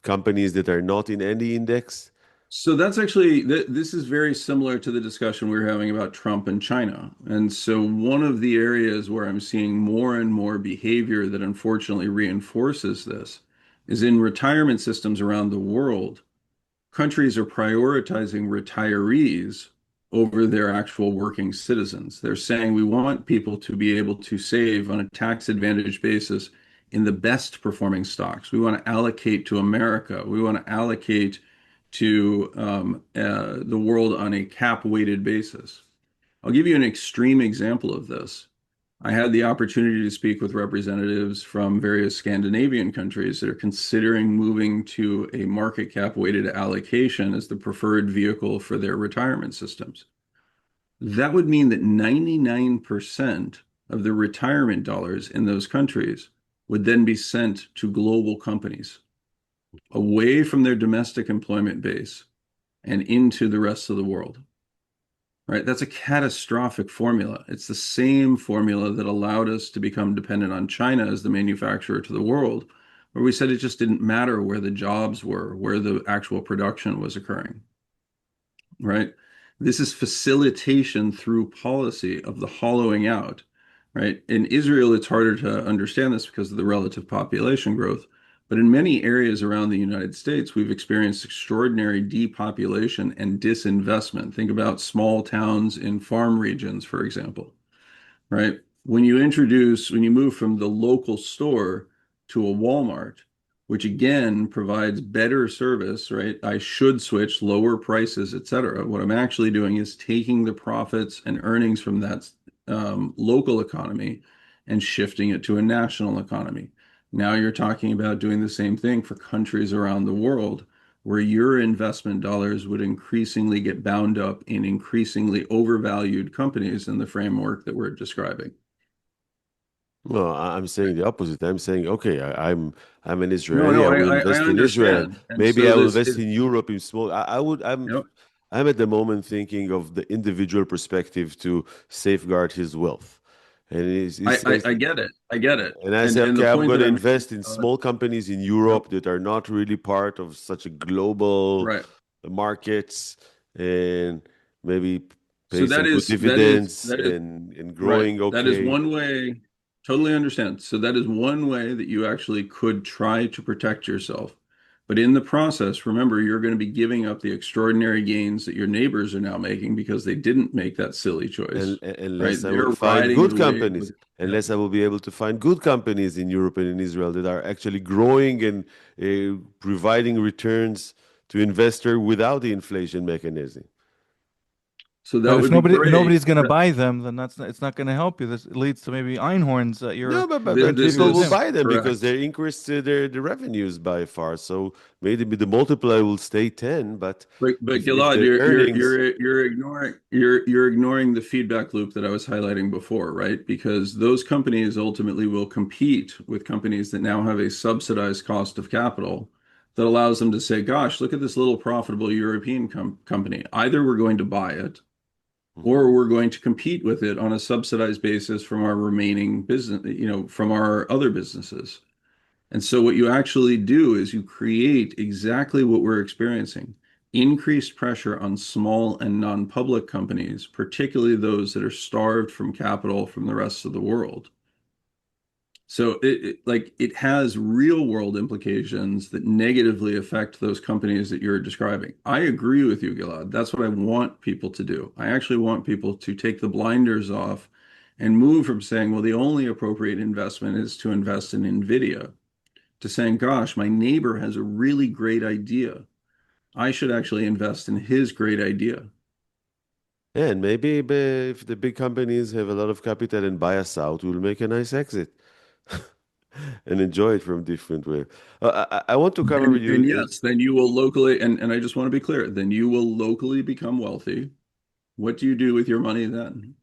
companies that are not in any index? so that's actually, this is very similar to the discussion we were having about Trump and China. And so one of the areas where I'm seeing more and more behavior that unfortunately reinforces this is in retirement systems around the world. Countries are prioritizing retirees over their actual working citizens. They're saying we want people to be able to save on a tax advantage basis in the best performing stocks. We want to allocate to America. We want to allocate to the world on a cap weighted basis. I'll give you an extreme example of this. I had the opportunity to speak with representatives from various Scandinavian countries that are considering moving to a market cap weighted allocation as the preferred vehicle for their retirement systems. That would mean that 99% of the retirement dollars in those countries would then be sent to global companies away from their domestic employment base and into the rest of the world. Right? That's a catastrophic formula. It's the same formula that allowed us to become dependent on China as the manufacturer to the world, where we said it just didn't matter where the jobs were, where the actual production was occurring. Right? This is facilitation through policy of the hollowing out. Right? In Israel, it's harder to understand this because of the relative population growth. But in many areas around the United States, we've experienced extraordinary depopulation and disinvestment. Think about small towns in farm regions, for example, right? When you move from the local store to a Walmart, which again provides better service, right? I should switch lower prices, et cetera. What I'm actually doing is taking the profits and earnings from that local economy and shifting it to a national economy. Now you're talking about doing the same thing for countries around the world where your investment dollars would increasingly get bound up in increasingly overvalued companies in the framework that we're describing. No, I'm saying the opposite. I'm saying, okay, I'm an No, Israeli. no, I will I invest in Israel. understand. And Maybe so I will this invest is, in Europe in small. you know, I'm at the moment thinking of the individual perspective to safeguard his wealth. And he says, I get it. I get it. and I say, And the okay, I'm point going that to I'm making, invest in small companies in yep, Europe that are not really part of such a global right. markets, and maybe So pay some good dividends and right. growing That is okay. one way. Totally understand. So that is one way that you actually could try to protect yourself. But in the process, remember, you're going to be giving up the extraordinary gains that your neighbors are now making because they didn't make that silly choice, right? Unless I will They're find riding good the wave companies, with, yeah. unless I will be able to find good companies in Europe and in Israel that are actually growing and providing returns to investor without the inflation mechanism. So But that would be if great. nobody's going to buy them, then it's not going to help you. This leads to maybe Einhorns that No, you're but This people will is him. buy them because correct. they increase the revenues by far. So maybe the multiplier will stay 10, but But if Gilad, the earnings, you're ignoring the feedback loop that I was highlighting before, right? Because those companies ultimately will compete with companies that now have a subsidized cost of capital that allows them to say, "Gosh, look at this little profitable European company. Either we're going to buy it, or we're going to compete with it on a subsidized basis from our remaining business, from our other businesses." And so what you actually do is you create exactly what we're experiencing, increased pressure on small and non-public companies, particularly those that are starved from capital from the rest of the world. So it has real world implications that negatively affect those companies that you're describing. I agree with you, Gilad. That's what I want people to do. I actually want people to take the blinders off and move from saying, well, the only appropriate investment is to invest in NVIDIA, to saying, gosh, my neighbor has a really great idea. I should actually invest in his great idea. and maybe if the big companies have a lot of capital and buy us out, we'll make a nice exit and enjoy it from different way. I want to cover with And you. yes, then you will locally, and I just want to be clear, then you will locally become wealthy. What do you do with your money then?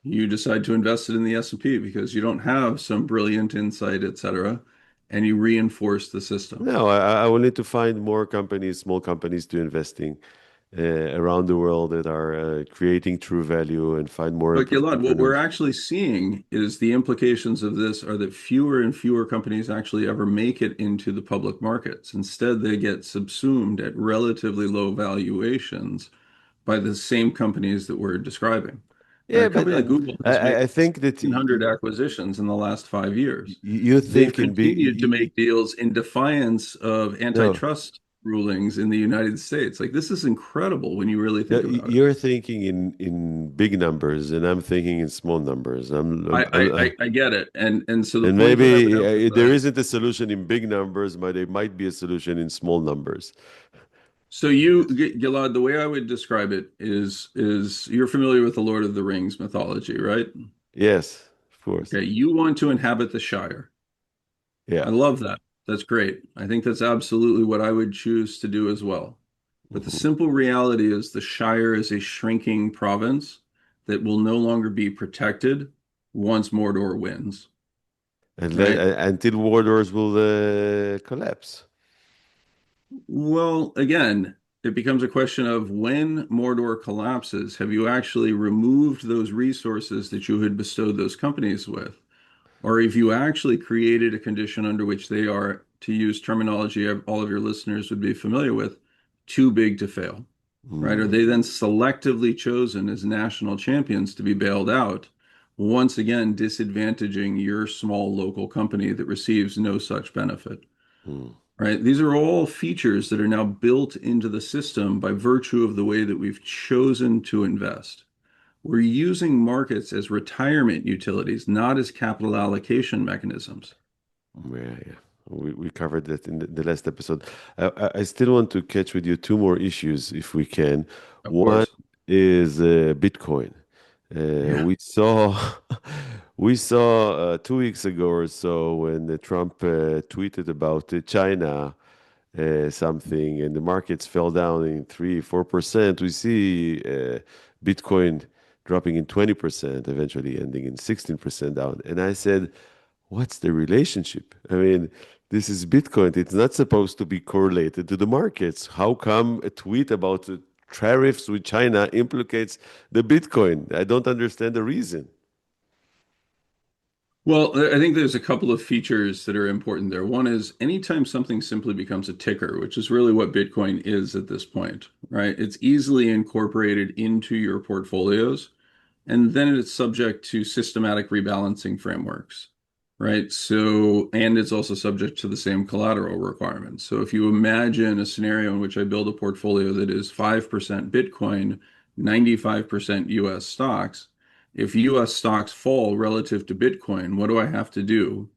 You decide to invest it in the S&P because you don't have some brilliant insight, et cetera, and you reinforce the system. No, I will need to find more companies, small companies to investing around the world that are creating true value and find more But Gilad, what we're entrepreneurs. actually seeing is the implications of this are that fewer and fewer companies actually ever make it into the public markets. Instead, they get subsumed at relatively low valuations by the same companies that we're describing. Right? Yeah, A but company like Google has made I think that 1,500 acquisitions in the last 5 years. you They've think in continued to big. make deals in defiance of No, antitrust rulings in the United States. Like this is incredible when you really no, think about it. you're thinking in big numbers, and I'm thinking in small numbers. I get it. And so the And point that I would maybe there emphasize. isn't a solution in big numbers, but there might be a solution in small numbers. So Gilad, the way I would describe it is you're familiar with the Lord of the Rings mythology, right? Yes, of course. Okay, you want to inhabit the Shire. I Yeah. love that. That's great. I think that's absolutely what I would choose to do as well. But the Mhm. simple reality is the Shire is a shrinking province that will no longer be protected once Mordor wins, right? Until Wardours will collapse. Well, again, it becomes a question of when Mordor collapses, have you actually removed those resources that you had bestowed those companies with? Or have you actually created a condition under which they are, to use terminology all of your listeners would be familiar with, too big to fail, right? Are they Mm. then selectively chosen as national champions to be bailed out, once again disadvantaging your small local company that receives no such benefit? Mm. Right? These are all features that are now built into the system by virtue of the way that we've chosen to invest. We're using markets as retirement utilities, not as capital allocation mechanisms. Yeah, yeah. We covered that in the last episode. I still want to catch with you two more issues if we can. Of One course. is Bitcoin. Yeah. We saw we saw 2 weeks ago or so when Trump tweeted about China something and the markets fell down in 3-4%. We see Bitcoin dropping in 20%, eventually ending in 16% down. And I said, what's the relationship? I mean, this is Bitcoin. It's not supposed to be correlated to the markets. How come a tweet about tariffs with China implicates the Bitcoin? I don't understand the reason. Well, I think there's a couple of features that are important there. One is anytime something simply becomes a ticker, which is really what Bitcoin is at this point, right? It's easily incorporated into your portfolios, and then it's subject to systematic rebalancing frameworks, right? So, and it's also subject to the same collateral requirements. So if you imagine a scenario in which I build a portfolio that is 5% Bitcoin, 95% US stocks, if US stocks fall relative to Bitcoin, what do I have to do?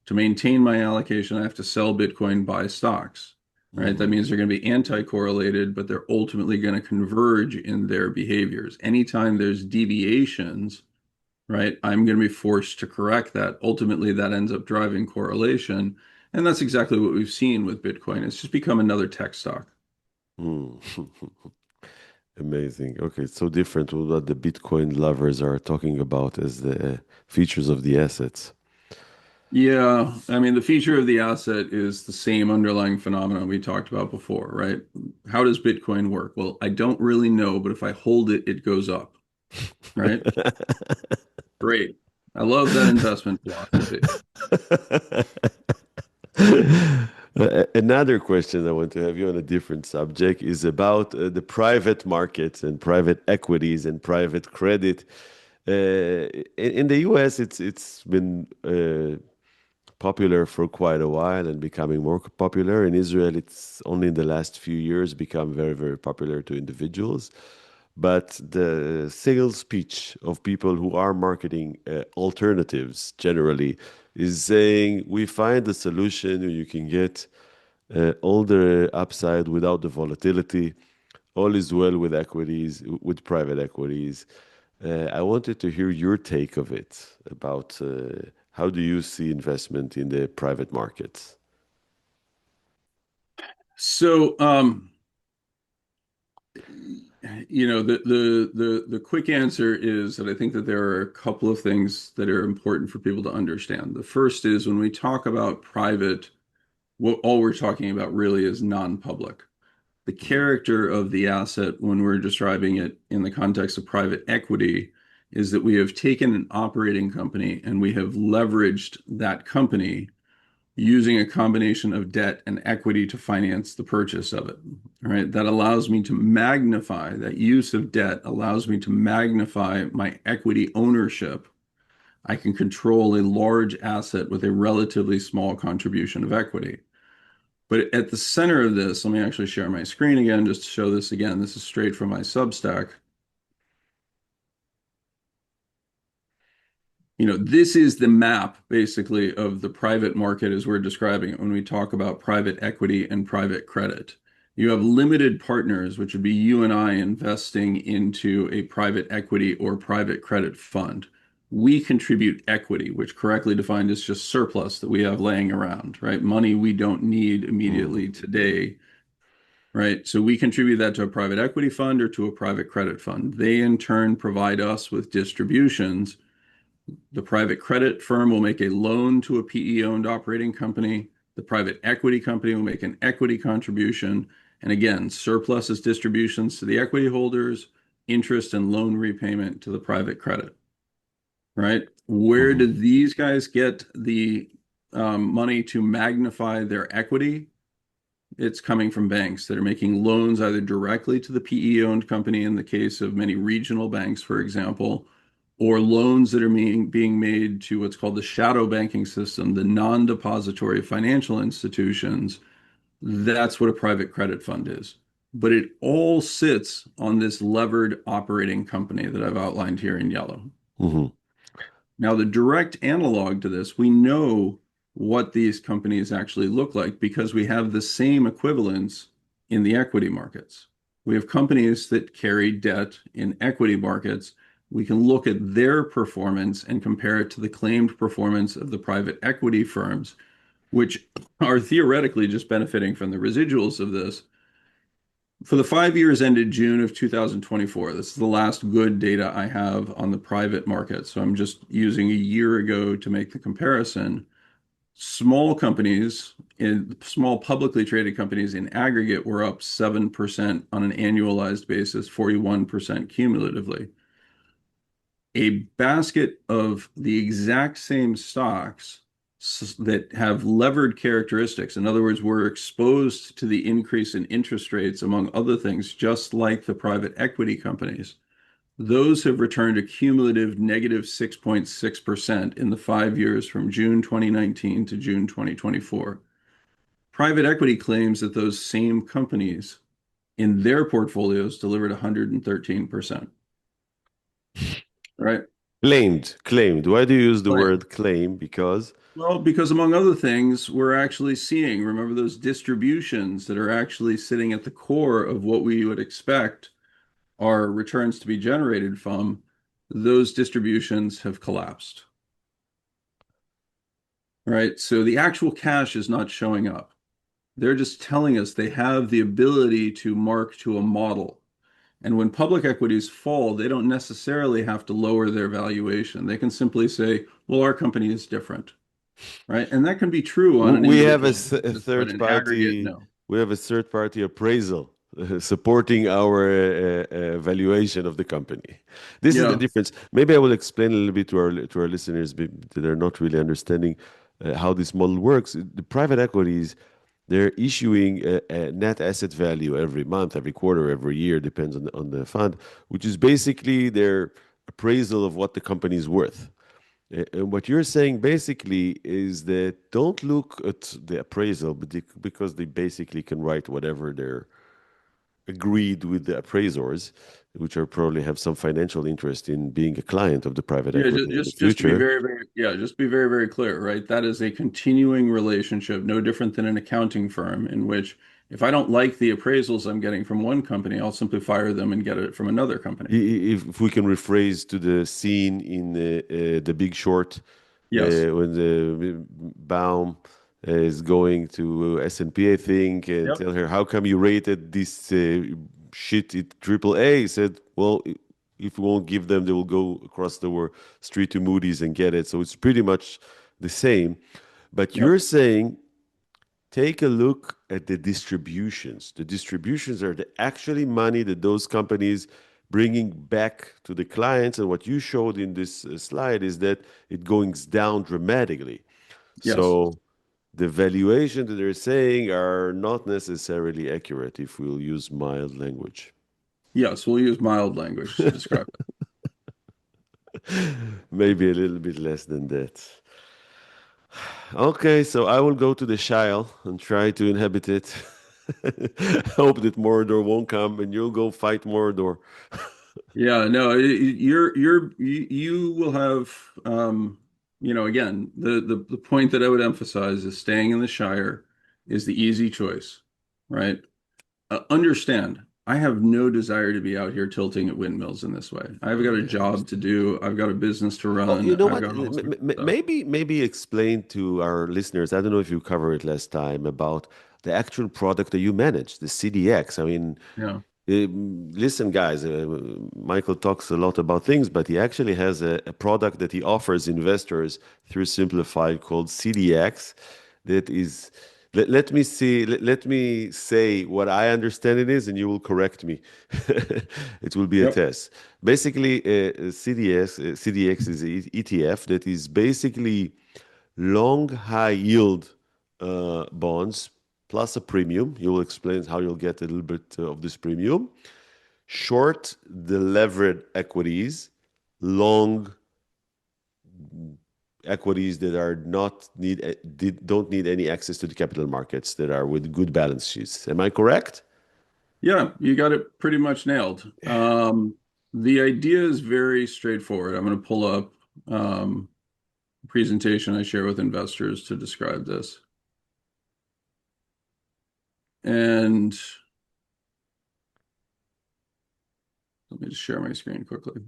To maintain my allocation, I have to sell Bitcoin, buy stocks, right? That Mhm. means they're going to be anti-correlated, but they're ultimately going to converge in their behaviors. Anytime there's deviations, right, I'm going to be forced to correct that. Ultimately, that ends up driving correlation. And that's exactly what we've seen with Bitcoin. It's just become another tech stock. Mm. Amazing. Okay, it's so different with what the Bitcoin lovers are talking about as the features of the assets. Yeah, I mean, the feature of the asset is the same underlying phenomenon we talked about before, right? How does Bitcoin work? Well, I don't really know, but if I hold it, it goes up, right? Great. I love that investment philosophy. Another question I want to have you on a different subject is about the private markets and private equities and private credit. In the US, it's been popular for quite a while and becoming more popular. In Israel, it's only in the last few years become very, very popular to individuals. But the sales pitch of people who are marketing alternatives generally is saying, we find a solution where you can get all the upside without the volatility. All is well with equities, with private equities. I wanted to hear your take of it about how do you see investment in the private markets? So, the quick answer is that I think that there are a couple of things that are important for people to understand. The first is when we talk about private, what all we're talking about really is non-public. The character of the asset when we're describing it in the context of private equity is that we have taken an operating company and we have leveraged that company using a combination of debt and equity to finance the purchase of it. All right. That allows me to magnify, that use of debt allows me to magnify my equity ownership. I can control a large asset with a relatively small contribution of equity. But at the center of this, let me actually share my screen again just to show this again. This is straight from my Substack. This is the map basically of the private market as we're describing it when we talk about private equity and private credit. You have limited partners, which would be you and I investing into a private equity or private credit fund. We contribute equity, which correctly defined is just surplus that we have laying around, right? Money we don't need immediately Mm. today, right? So we contribute that to a private equity fund or to a private credit fund. They in turn provide us with distributions. The private credit firm will make a loan to a PE-owned operating company. The private equity company will make an equity contribution. And again, surplus is distributions to the equity holders, interest and loan repayment to the private credit, right? Where Mhm. do these guys get the money to magnify their equity? It's coming from banks that are making loans either directly to the PE-owned company in the case of many regional banks, for example, or loans that are being made to what's called the shadow banking system, the non-depository financial institutions. That's what a private credit fund is. But it all sits on this levered operating company that I've outlined here in yellow. Mhm. Now, the direct analog to this, we know what these companies actually look like because we have the same equivalents in the equity markets. We have companies that carry debt in equity markets. We can look at their performance and compare it to the claimed performance of the private equity firms, which are theoretically just benefiting from the residuals of this. For the 5 years ended June of 2024, this is the last good data I have on the private market. So I'm just using a year ago to make the comparison. Small companies, small publicly traded companies in aggregate were up 7% on an annualized basis, 41% cumulatively. a basket of the exact same stocks that have levered characteristics. In other words, we're exposed to the increase in interest rates, among other things, just like the private equity companies. Those have returned a cumulative negative 6.6% in the 5 years from June 2019 to June 2024. Private equity claims that those same companies in their portfolios delivered 113%. Right? Claimed. Why do you use the Right. word claim? Because Well, because among other things, we're actually seeing, remember those distributions that are actually sitting at the core of what we would expect our returns to be generated from, those distributions have collapsed. Right? So the actual cash is not showing up. They're just telling us they have the ability to mark to a model. And when public equities fall, they don't necessarily have to lower their valuation. They can simply say, well, our company is different. Right? And that can be true on an we have individual a basis, but third in aggregate, party. no. We have a third party appraisal supporting our valuation of the company. This is the Yeah. difference. Maybe I will explain a little bit to our listeners that are not really understanding how this model works. The private equities, they're issuing a net asset value every month, every quarter, every year, depends on the fund, which is basically their appraisal of what the company is worth. And what you're saying basically is that don't look at the appraisal, because they basically can write whatever they're agreed with the appraisers, which are probably have some financial interest in being a client of the private Yeah, equity in the just to be future. very, very, yeah, just to be very, very clear, right? That is a continuing relationship, no different than an accounting firm, in which if I don't like the appraisals I'm getting from one company, I'll simply fire them and get it from another company. If we can rephrase to the scene in the Big Short, Yes. when the Baum is going to S&P, I think, and Yep. tell her, how come you rated this shit at triple A? He said, well, if we won't give them, they will go across the street to Moody's and get it. So it's pretty much the same. But Yep. you're saying, take a look at the distributions. The distributions are the actually money that those companies bringing back to the clients. And what you showed in this slide is that it goes down dramatically. Yes. So the valuation that they're saying are not necessarily accurate, if we'll use mild language. Yes. We'll use mild language to describe it. Maybe a little bit less than that. Okay, so I will go to the Shire and try to inhabit it. Hope that Mordor won't come, and you'll go fight Mordor. Yeah, no, you will have, again, the point that I would emphasize is staying in the Shire is the easy choice, right? Understand, I have no desire to be out here tilting at windmills in this way. I've got a Yeah, I job to understand. do. I've got a business to Oh, you run. know I've what? got all sorts of stuff. Maybe explain to our listeners. I don't know if you covered it last time about the actual product that you manage, the CDX. I mean, Yeah. listen, guys. Michael talks a lot about things, but he actually has a product that he offers investors through Simplified called CDX. That is. Let me see. Let me say what I understand it is, and you will correct me. It will be a Yep. test. Basically, CDX is an ETF that is basically long high yield bonds plus a premium. You will explain how you'll get a little bit of this premium. Short the levered equities, long equities that are not don't need any access to the capital markets, that are with good balance sheets. Am I correct? Yeah, you got it pretty much nailed. The idea is very straightforward. I'm going to pull up a presentation I share with investors to describe this. And let me just share my screen quickly.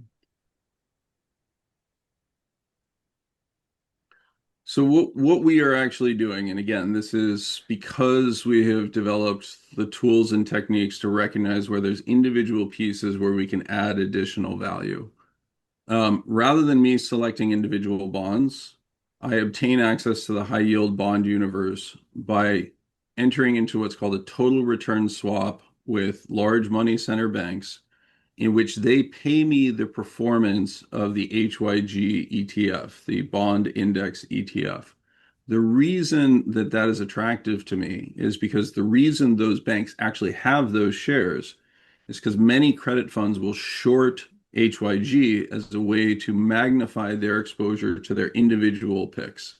So what we are actually doing, and again, this is because we have developed the tools and techniques to recognize where there's individual pieces where we can add additional value. Rather than me selecting individual bonds, I obtain access to the high yield bond universe by entering into what's called a total return swap with large money center banks in which they pay me the performance of the HYG ETF, the bond index ETF. The reason that that is attractive to me is because the reason those banks actually have those shares is because many credit funds will short HYG as a way to magnify their exposure to their individual picks,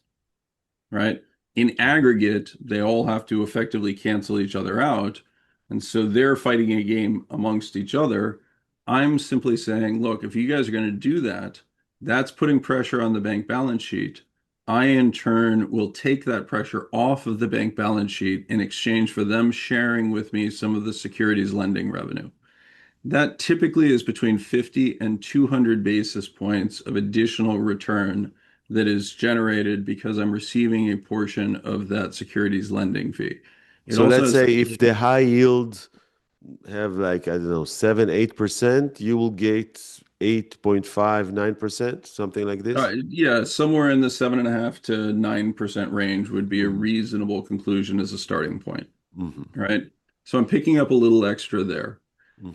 right? In aggregate, they all have to effectively cancel each other out. And so they're fighting a game amongst each other. I'm simply saying, look, if you guys are going to do that, that's putting pressure on the bank balance sheet. I, in turn, will take that pressure off of the bank balance sheet in exchange for them sharing with me some of the securities lending revenue. That typically is between 50 and 200 basis points of additional return that is generated because I'm receiving a portion of that securities lending fee. It So also let's has say if the high yield have like, I don't know, 7, 8%, you will get 8.5, 9%, something like this? yeah, somewhere in the 7.5 to 9% range would be a Mhm. reasonable conclusion as a starting point, Mhm. right? So I'm picking up a little extra there.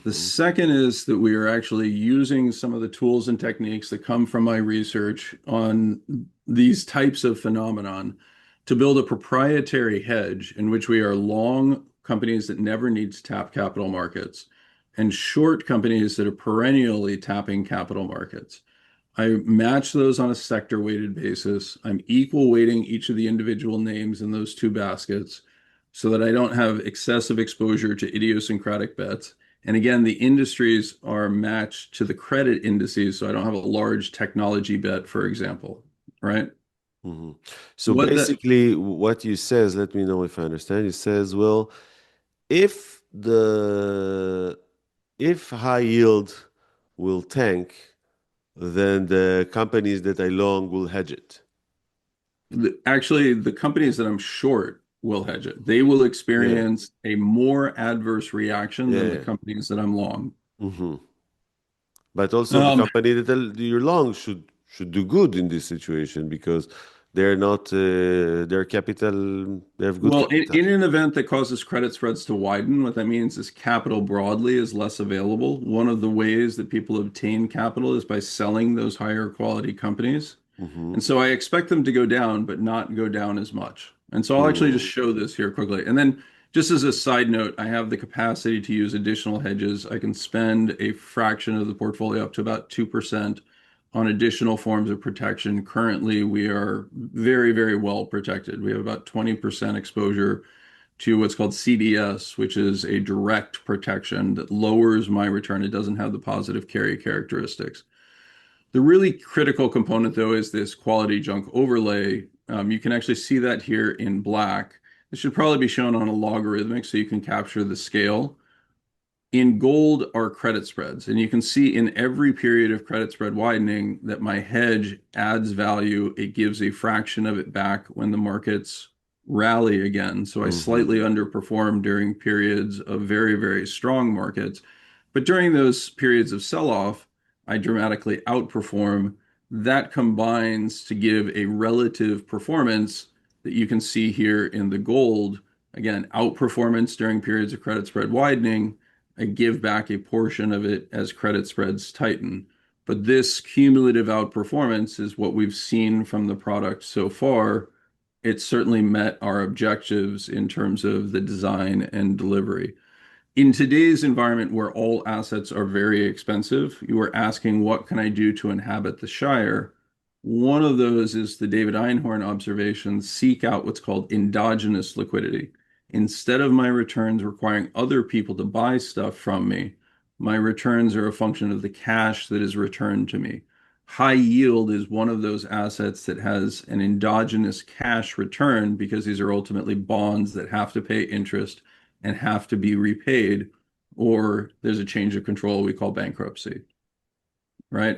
The Mhm. second is that we are actually using some of the tools and techniques that come from my research on these types of phenomenon to build a proprietary hedge in which we are long companies that never need to tap capital markets and short companies that are perennially tapping capital markets. I match those on a sector weighted basis. I'm equal weighting each of the individual names in those two baskets so that I don't have excessive exposure to idiosyncratic bets. And again, the industries are matched to the credit indices, so I don't have a large technology bet, for example, right? Mhm. So What that basically, what you says, let me know if I understand. You says, well, if the if high yield will tank, then the companies that I long will hedge it. actually the companies that I'm short will hedge it. They will Yeah, experience a more adverse reaction than the yeah. companies that I'm long. Hmm. But also the Um, company that you're long should do good in this situation because they're not their capital, they have good Well, capital. in an event that causes credit spreads to widen, what that means is capital broadly is less available. One of the ways that people obtain capital is by selling those higher quality companies. Hmm. And so I expect them to go down, but not go down as much. And so I'll actually just show this here quickly. And then just as a side note, I have the capacity to use additional hedges. I can spend a fraction of the portfolio up to about 2% on additional forms of protection. Currently, we are very, very well protected. We have about 20% exposure to what's called CDS, which is a direct protection that lowers my return. It doesn't have the positive carry characteristics. The really critical component, though, is this quality junk overlay. You can actually see that here in black. This should probably be shown on a logarithmic so you can capture the scale. In gold are credit spreads, and you can see in every period of credit spread widening that my hedge adds value. It gives a fraction of it back when the markets rally again. So I Hmm. slightly underperform during periods of very, very strong markets. But during those periods of sell-off, I dramatically outperform. That combines to give a relative performance that you can see here in the gold. Again, outperformance during periods of credit spread widening. I give back a portion of it as credit spreads tighten. But this cumulative outperformance is what we've seen from the product so far. It certainly met our objectives in terms of the design and delivery. In today's environment where all assets are very expensive, you are asking, what can I do to inhabit the Shire? One of those is the David Einhorn observation, seek out what's called endogenous liquidity. Instead of my returns requiring other people to buy stuff from me, my returns are a function of the cash that is returned to me. High yield is one of those assets that has an endogenous cash return because these are ultimately bonds that have to pay interest and have to be repaid, or there's a change of control we call bankruptcy, right?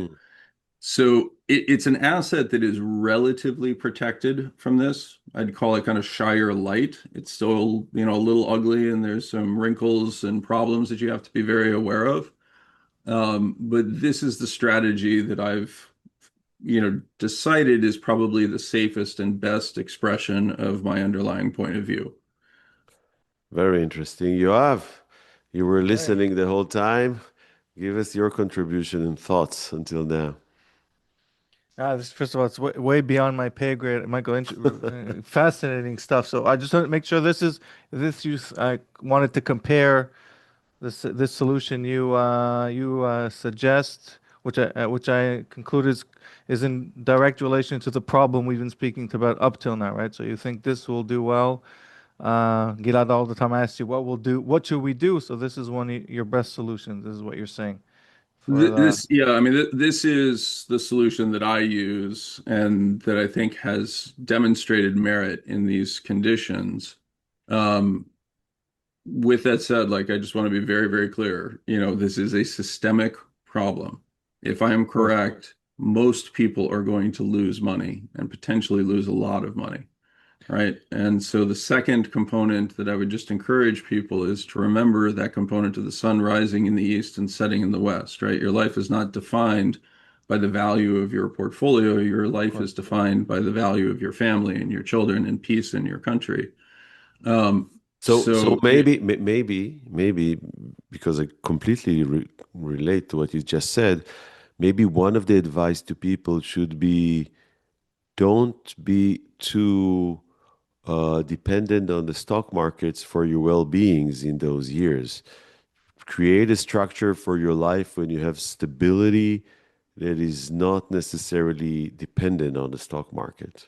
So it's an asset that is relatively protected from this. I'd call it kind of Shire light. It's still, a little ugly and there's some wrinkles and problems that you have to be very aware of. But this is the strategy that I've, decided is probably the safest and best expression of my underlying point of view. Very interesting. Yoav, you were Okay. listening the whole time. Give us your contribution and thoughts until now. First of all, it's way beyond my pay grade, Michael. Fascinating stuff. So I just want to make sure I wanted to compare this solution you suggest, which I conclude is in direct relation to the problem we've been speaking about up till now, right? So you think this will do well. Gilad, all the time I ask you what should we do? So this is one of your best solutions. This is what you're saying for the. Yeah, I mean, this is the solution that I use and that I think has demonstrated merit in these conditions. Um, with that said, like, I just want to be very, very clear. This is a systemic problem. If I am correct, most people are going to lose money and potentially lose a lot of money. Right. And so the second component that I would just encourage people is to remember that component of the sun rising in the east and setting in the west, right? Your life is not defined by the value of your portfolio. Your life is defined by the value of your family and your children and peace in your country. So maybe because I completely relate to what you just said, maybe one of the advice to people should be don't be too dependent on the stock markets for your well-beings in those years. Create a structure for your life when you have stability that is not necessarily dependent on the stock market.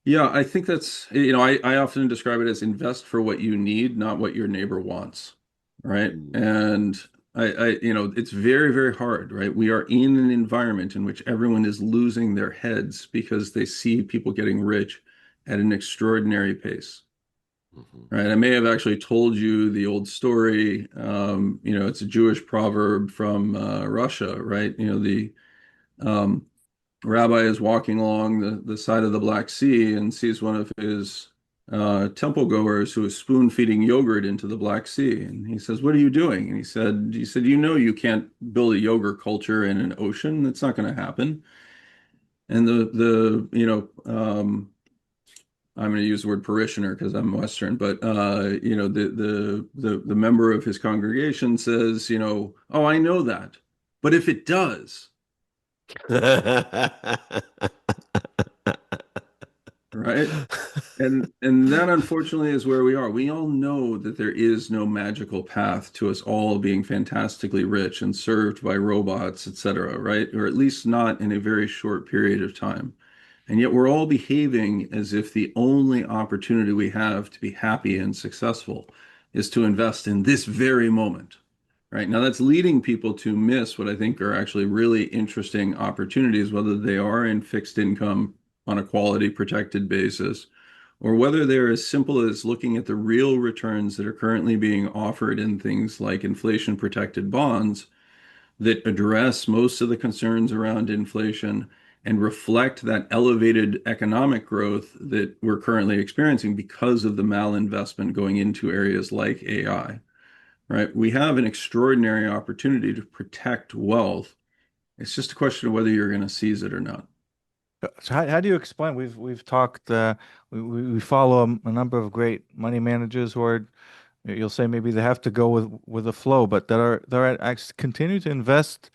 Yeah, I think that's, I often describe it as invest for what you need, not what your neighbor wants. Right. And it's very, very hard, right? We are in an environment in which everyone is losing their heads because they see people getting rich at an extraordinary pace. Right. I may have actually told you the old story. It's a Jewish proverb from Russia, right? The um, rabbi is walking along the side of the Black Sea and sees one of his temple goers who is spoon feeding yogurt into the Black Sea. And he says, "What are you doing?" And he said, you can't build a yogurt culture in an ocean. That's not going to happen. And I'm going to use the word parishioner because I'm Western, but the member of his congregation says, "Oh, I know that, but if it does." Right. And that unfortunately is where we are. We all know that there is no magical path to us all being fantastically rich and served by robots, etc., right? Or at least not in a very short period of time. And yet we're all behaving as if the only opportunity we have to be happy and successful is to invest in this very moment. Right. Now that's leading people to miss what I think are actually really interesting opportunities, whether they are in fixed income on a quality protected basis, or whether they're as simple as looking at the real returns that are currently being offered in things like inflation protected bonds that address most of the concerns around inflation and reflect that elevated economic growth that we're currently experiencing because of the malinvestment going into areas like AI. Right? We have an extraordinary opportunity to protect wealth. It's just a question of whether you're going to seize it or not. So how do you explain? We've talked. We follow a number of great money managers who are. You'll say maybe they have to go with the flow, but they're actually continue to invest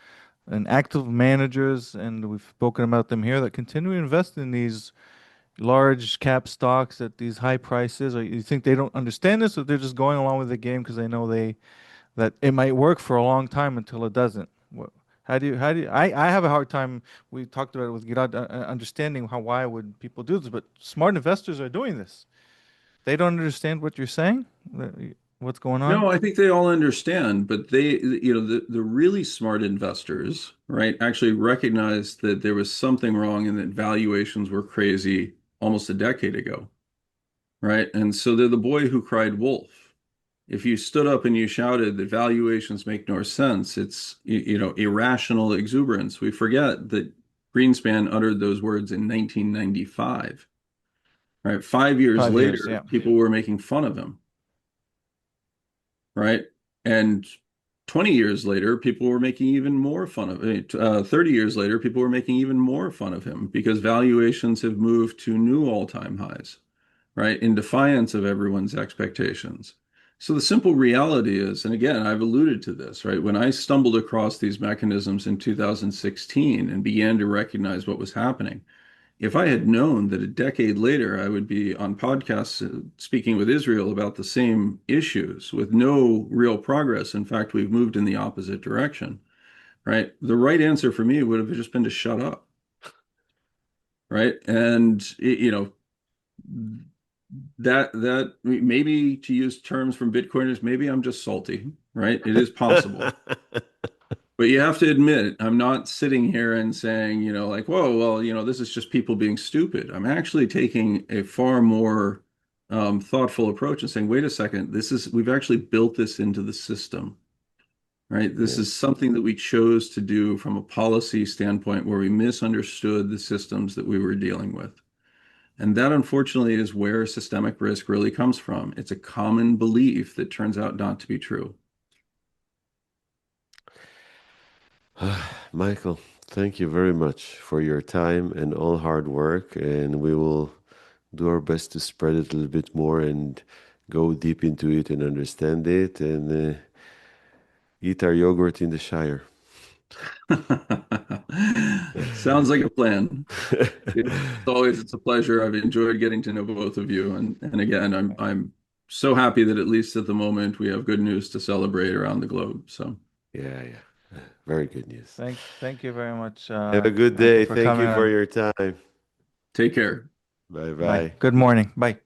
in active managers, and we've spoken about them here that continue to invest in these large cap stocks at these high prices. Or you think they don't understand this, or they're just going along with the game because they know that it might work for a long time until it doesn't? I have a hard time. We talked about it with Gilad, understanding why would people do this, but smart investors are doing this. They don't understand what you're saying, what's going on. No, I think they all understand, but the really smart investors, right, actually recognized that there was something wrong and that valuations were crazy almost a decade ago, right? And so they're the boy who cried wolf. If you stood up and you shouted that valuations make no sense, it's irrational exuberance. We forget that Greenspan uttered those words in 1995. Right, 5 years 5 years, later, yeah. people were making fun of him. Right, and 20 years later, people were making even more fun of it. 30 years later, people were making even more fun of him because valuations have moved to new all-time highs, right, in defiance of everyone's expectations. So the simple reality is, and again, I've alluded to this, right? When I stumbled across these mechanisms in 2016 and began to recognize what was happening, if I had known that a decade later I would be on podcasts speaking with Israel about the same issues with no real progress, in fact, we've moved in the opposite direction, right? The right answer for me would have just been to shut up, right? And you know, that maybe, to use terms from Bitcoiners, maybe I'm just salty, right? It is possible. But you have to admit, I'm not sitting here and saying, you know, like, whoa, well, you know, this is just people being stupid. I'm actually taking a far more thoughtful approach and saying, wait a second, we've actually built this into the system, right? This Yeah. is something that we chose to do from a policy standpoint where we misunderstood the systems that we were dealing with. And that, unfortunately, is where systemic risk really comes from. It's a common belief that turns out not to be true. Michael, thank you very much for your time and all hard work, and we will do our best to spread it a little bit more and go deep into it and understand it and eat our yogurt in the Shire. Sounds like a plan. It's a pleasure. I've enjoyed getting to know both of you, and again, I'm so happy that at least at the moment we have good news to celebrate around the globe. So Yeah, yeah. Very good news. Thank you very much, Have a good Michael, day. for Thank coming you for on. your time. take care. Bye Bye. bye. Good morning. Bye.